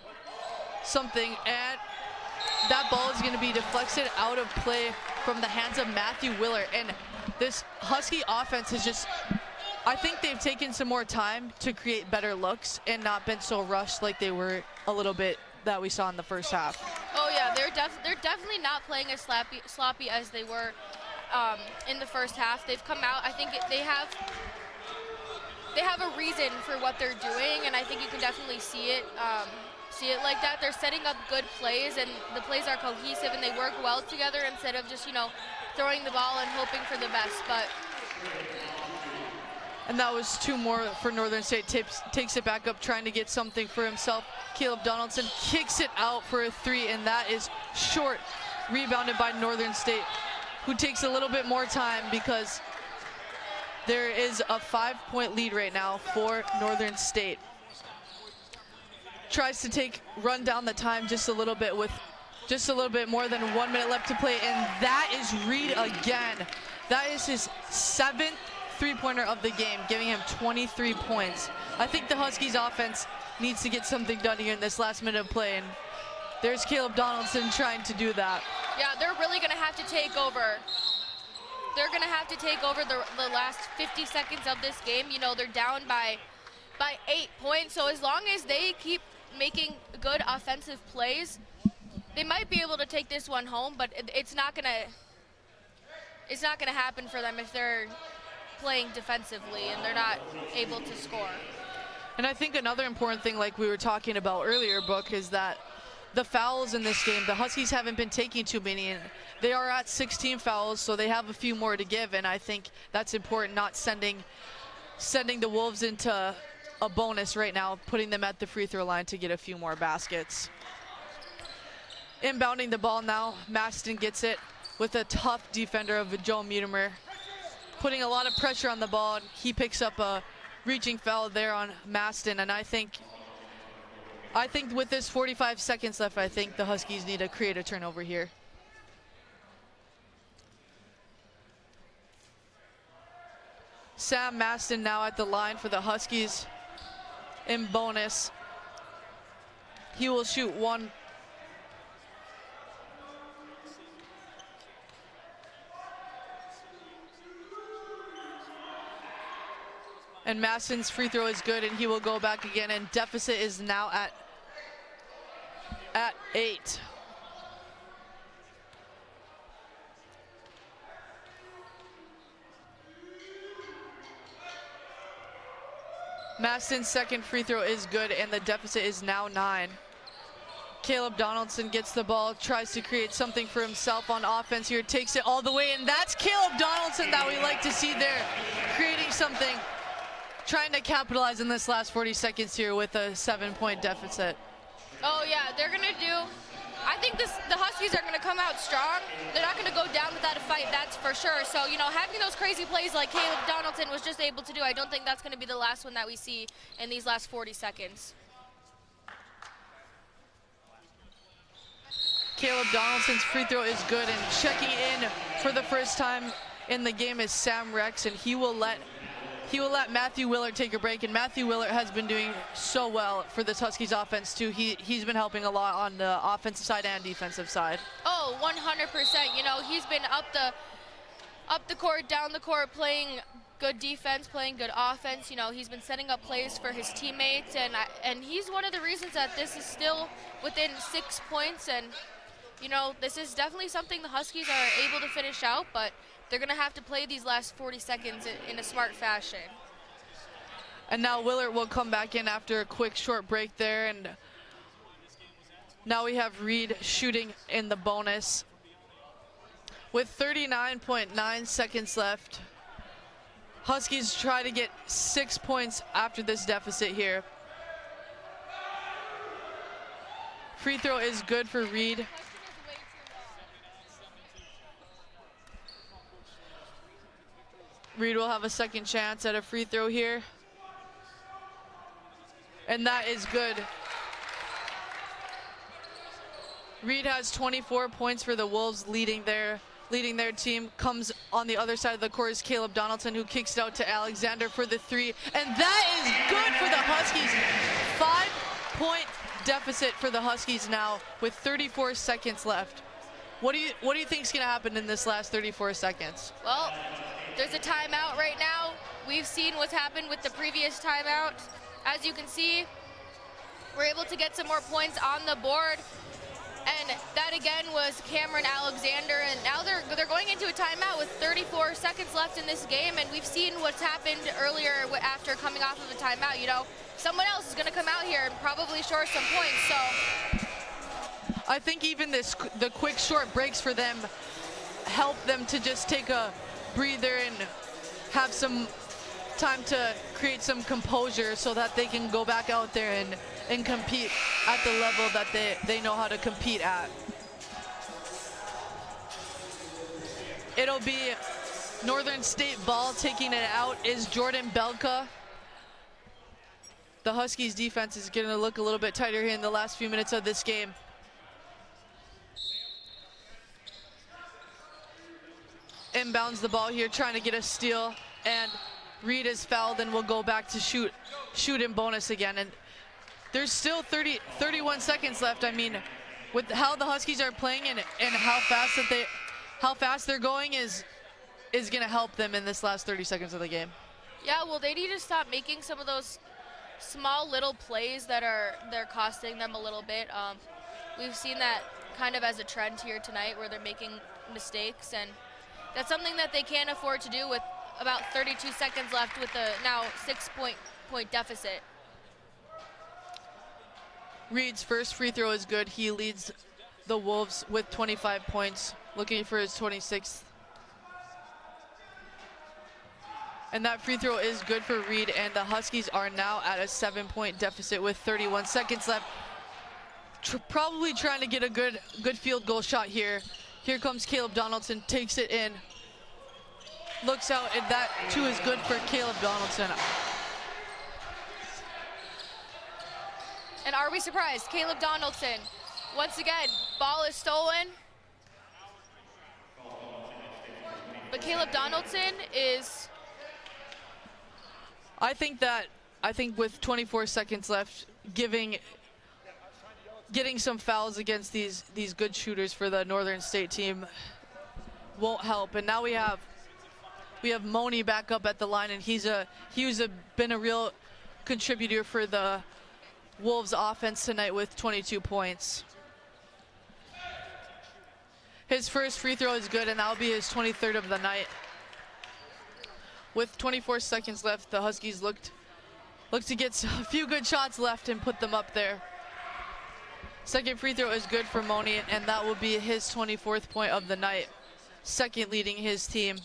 and that ball is going to be deflected out of play from the hands of Matthew Willard. And this Husky offense is just, I think they've taken some more time to create better looks and not been so rushed like they were a little bit that we saw in the first half. Oh yeah, they're definitely not playing as sloppy as they were in the first half. They've come out, I think they have a reason for what they're doing, and I think you can definitely see it like that. They're setting up good plays, and the plays are cohesive, and they work well together instead of just, you know, throwing the ball and hoping for the best. And that was 2 more for Northern State. Takes it back up, trying to get something for himself. Caleb Donaldson kicks it out for a 3, and that is short. Rebounded by Northern State, who takes a little bit more time because there is a 5-point lead right now for Northern State. Tries to run down the time just a little bit with just a little bit more than 1 minute left to play, and that is Reed again. That is his 7th three-pointer of the game, giving him 23 points. I think the Huskies offense needs to get something done here in this last minute of play, and there's Caleb Donaldson trying to do that. Yeah, they're really going to have to take over. They're going to have to take over the last 50 seconds of this game. You know, they're down by 8 points, so as long as they keep making good offensive plays, they might be able to take this one home, but it's not going to happen for them if they're playing defensively and they're not able to score. And I think another important thing, like we were talking about earlier, Brooke, is that the fouls in this game, the Huskies haven't been taking too many, and they are at 16 fouls, so they have a few more to give, and I think that's important, not sending the Wolves into a bonus right now, putting them at the free throw line to get a few more baskets. Inbounding the ball now, Maston gets it with a tough defender of Joe Munimer, putting a lot of pressure on the ball, and he picks up a reaching foul there on Maston, and I think with this 45 seconds left, I think the Huskies need to create a turnover here. Sam Maston now at the line for the Huskies in bonus. He will shoot one. And Maston's free throw is good, and he will go back again, and deficit is now at 8. Maston's second free throw is good, and the deficit is now 9. Caleb Donaldson gets the ball, tries to create something for himself on offense here, takes it all the way, and that's Caleb Donaldson that we like to see there, creating something, trying to capitalize in this last 40 seconds here with a 7-point deficit. Oh yeah, they're gonna I think the Huskies are gonna come out strong. They're not gonna go down without a fight, that's for sure. So, you know, having those crazy plays like Caleb Donaldson was just able to do, I don't think that's gonna be the last one that we see in these last 40 seconds. Caleb Donaldson's free throw is good, and checking in for the first time in the game is Sam Rex, and he will let Matthew Willard take a break, and Matthew Willard has been doing so well for this Huskies offense too. He's been helping a lot on the offensive side and defensive side. Oh, 100%. You know, he's been up the court, down the court, playing good defense, playing good offense. You know, he's been setting up plays for his teammates, and he's one of the reasons that this is still within 6 points. And, you know, this is definitely something the Huskies are able to finish out, but they're going to have to play these last 40 seconds in a smart fashion. And now Willard will come back in after a quick short break there. And now we have Reed shooting in the bonus. With 39.9 seconds left, Huskies try to get 6 points after this deficit here. Free throw is good for Reed. Reed will have a second chance at a free throw here. And that is good. Reed has 24 points for the Wolves, leading their team. Comes on the other side of the court is Caleb Donaldson, who kicks it out to Alexander for the three. And that is good for the Huskies. 5-point deficit for the Huskies now with 34 seconds left. What do you think is going to happen in this last 34 seconds? Well, there's a timeout right now. We've seen what's happened with the previous timeout. As you can see, we're able to get some more points on the board. And that again was Cameron Alexander, and now they're going into a timeout with 34 seconds left in this game, and we've seen what's happened earlier after coming off of a timeout. You know, someone else is going to come out here and probably short some points. So I think even the quick short breaks for them help them to just take a breather and have some time to create some composure so that they can go back out there and compete at the level that they know how to compete at. It'll be Northern State ball. Taking it out is Jordan Belka. The Huskies defense is going to look a little bit tighter here in the last few minutes of this game. Inbounds the ball here, trying to get a steal, and Reed is fouled and will go back to shoot in bonus again. And there's still 31 seconds left. I mean, with how the Huskies are playing and how fast they're going is going to help them in this last 30 seconds of the game. yeah, well, they need to stop making some of those small little plays that they're costing them a little bit. We've seen that kind of as a trend here tonight, where they're making mistakes, and that's something that they can't afford to do with about 32 seconds left with a now 6-point deficit. Reed's first free throw is good. He leads the Wolves with 25 points, looking for his 26th. And that free throw is good for Reed, and the Huskies are now at a 7-point deficit with 31 seconds left. Probably trying to get a good field goal shot here. Here comes Caleb Donaldson, takes it in, looks out, and that too is good for Caleb Donaldson. And are we surprised? Caleb Donaldson, once again, ball is stolen. But Caleb Donaldson is... I think with 24 seconds left, getting some fouls against these good shooters for the Northern State team won't help. And now we have Moni back up at the line, and he's been a real contributor for the Wolves offense tonight with 22 points. His first free throw is good, and that'll be his 23rd of the night. With 24 seconds left, the Huskies look to get a few good shots left and put them up there. Second free throw is good for Moni, and that will be his 24th point of the night. Second leading his team.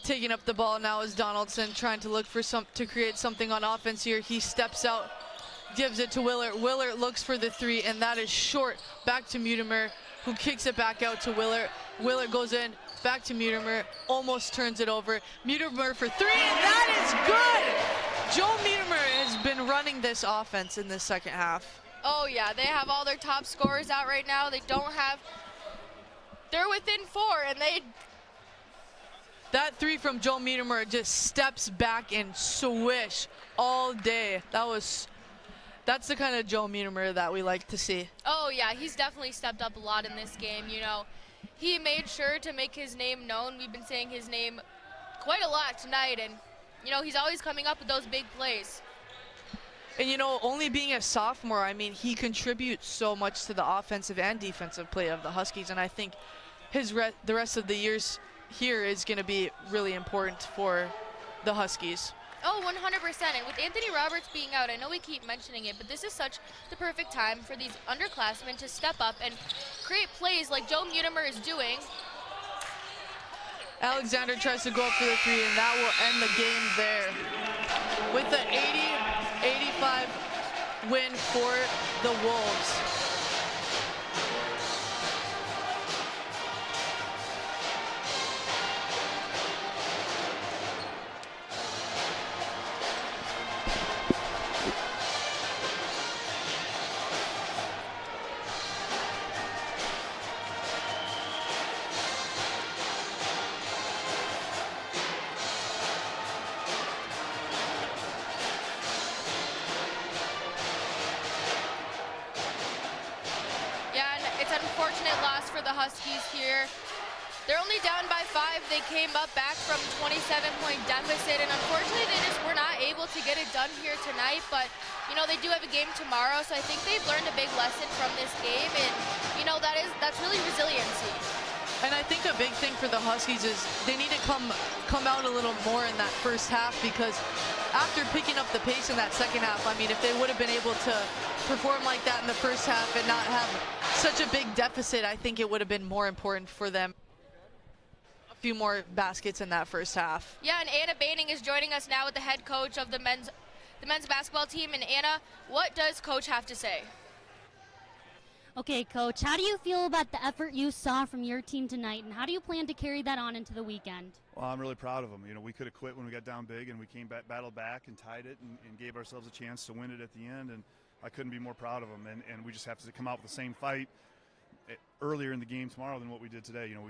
Taking up the ball now is Donaldson, trying to look for to create something on offense here. He steps out, gives it to Willard. Willard looks for the three, and that is short. Back to Mutimer, who kicks it back out to Willard. Willard goes in, back to Mutimer, almost turns it over. Mutimer for three, and that is good! Joe Mutimer has been running this offense in the second half. Oh yeah, they have all their top scorers out right now. They're within 4, and that three from Joe Mutimer just steps back and swish all day. That's the kind of Joe Mutimer that we like to see. Oh yeah, he's definitely stepped up a lot in this game. You know, he made sure to make his name known. We've been saying his name quite a lot tonight, and, you know, he's always coming up with those big plays. And, you know, only being a sophomore, I mean, he contributes so much to the offensive and defensive play of the Huskies, and I think the rest of the years here is going to be really important for the Huskies. Oh, 100%. And with Anthony Roberts being out, I know we keep mentioning it, but this is such the perfect time for these underclassmen to step up and create plays like Joe Mutimer is doing. Alexander tries to go up for the three, and that will end the game there. With the 80-85 win for the Wolves. Huskies here. They're only down by 5. They came up back from 27-point deficit, and unfortunately they just were not able to get it done here tonight. But, you know, they do have a game tomorrow, so I think they've learned a big lesson from this game, and, you know, that's really resiliency. And I think a big thing for the Huskies is they need to come out a little more in that first half, because after picking up the pace in that second half, I mean, if they would have been able to perform like that in the first half and not have such a big deficit, I think it would have been more important for them. A few more baskets in that first half. Yeah, and Anna Baining is joining us now with the head coach of the men's basketball team. And Anna, what does Coach have to say? Okay, Coach, how do you feel about the effort you saw from your team tonight, and how do you plan to carry that on into the weekend? Well, I'm really proud of them. You know, we could have quit when we got down big, and we came back, battled back, and tied it, and gave ourselves a chance to win it at the end. And I couldn't be more proud of them. And we just have to come out with the same fight earlier in the game tomorrow than what we did today. You know,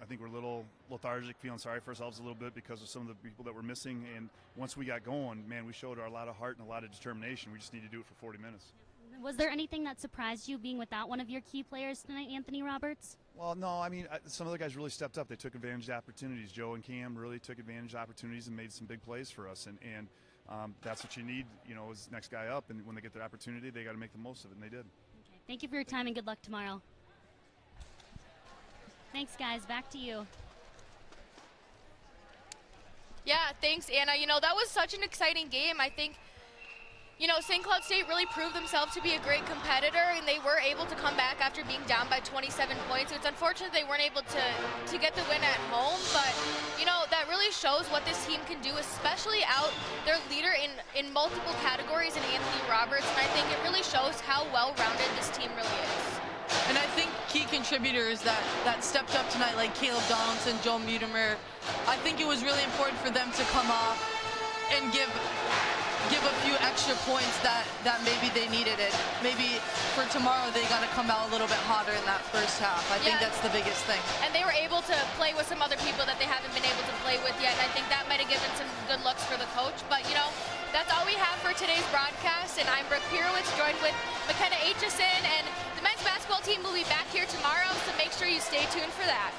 I think we're a little lethargic, feeling sorry for ourselves a little bit because of some of the people that were missing. And once we got going, man, we showed a lot of heart and a lot of determination. We just need to do it for 40 minutes. Was there anything that surprised you being without one of your key players tonight, Anthony Roberts? Well, no, I mean, some of the guys really stepped up. They took advantage of opportunities. Joe and Cam really took advantage of opportunities and made some big plays for us. And that's what you need, you know, is the next guy up. And when they get their opportunity, they got to make the most of it, and they did. Okay. Thank you for your time, and good luck tomorrow. Thanks, guys. Back to you. Yeah, thanks, Anna. You know, that was such an exciting game. I think, you know, St. Cloud State really proved themselves to be a great competitor, and they were able to come back after being down by 27 points. It's unfortunate they weren't able to get the win at home, but, you know, that really shows what this team can do, especially out their leader in multiple categories in Anthony Roberts, and I think it really shows how well-rounded this team really is. And I think key contributors that stepped up tonight, like Caleb Donaldson, Joe Mutimer, I think it was really important for them to come off and give a few extra points that maybe they needed it. Maybe for tomorrow they got to come out a little bit hotter in that first half. I think that's the biggest thing. And they were able to play with some other people that they haven't been able to play with yet, and I think that might have given some good looks for the coach. But, you know, that's all we have for today's broadcast, and I'm Brooke Pirowitz, joined with McKenna Aitchison, and the men's basketball team will be back here tomorrow, so make sure you stay tuned for that.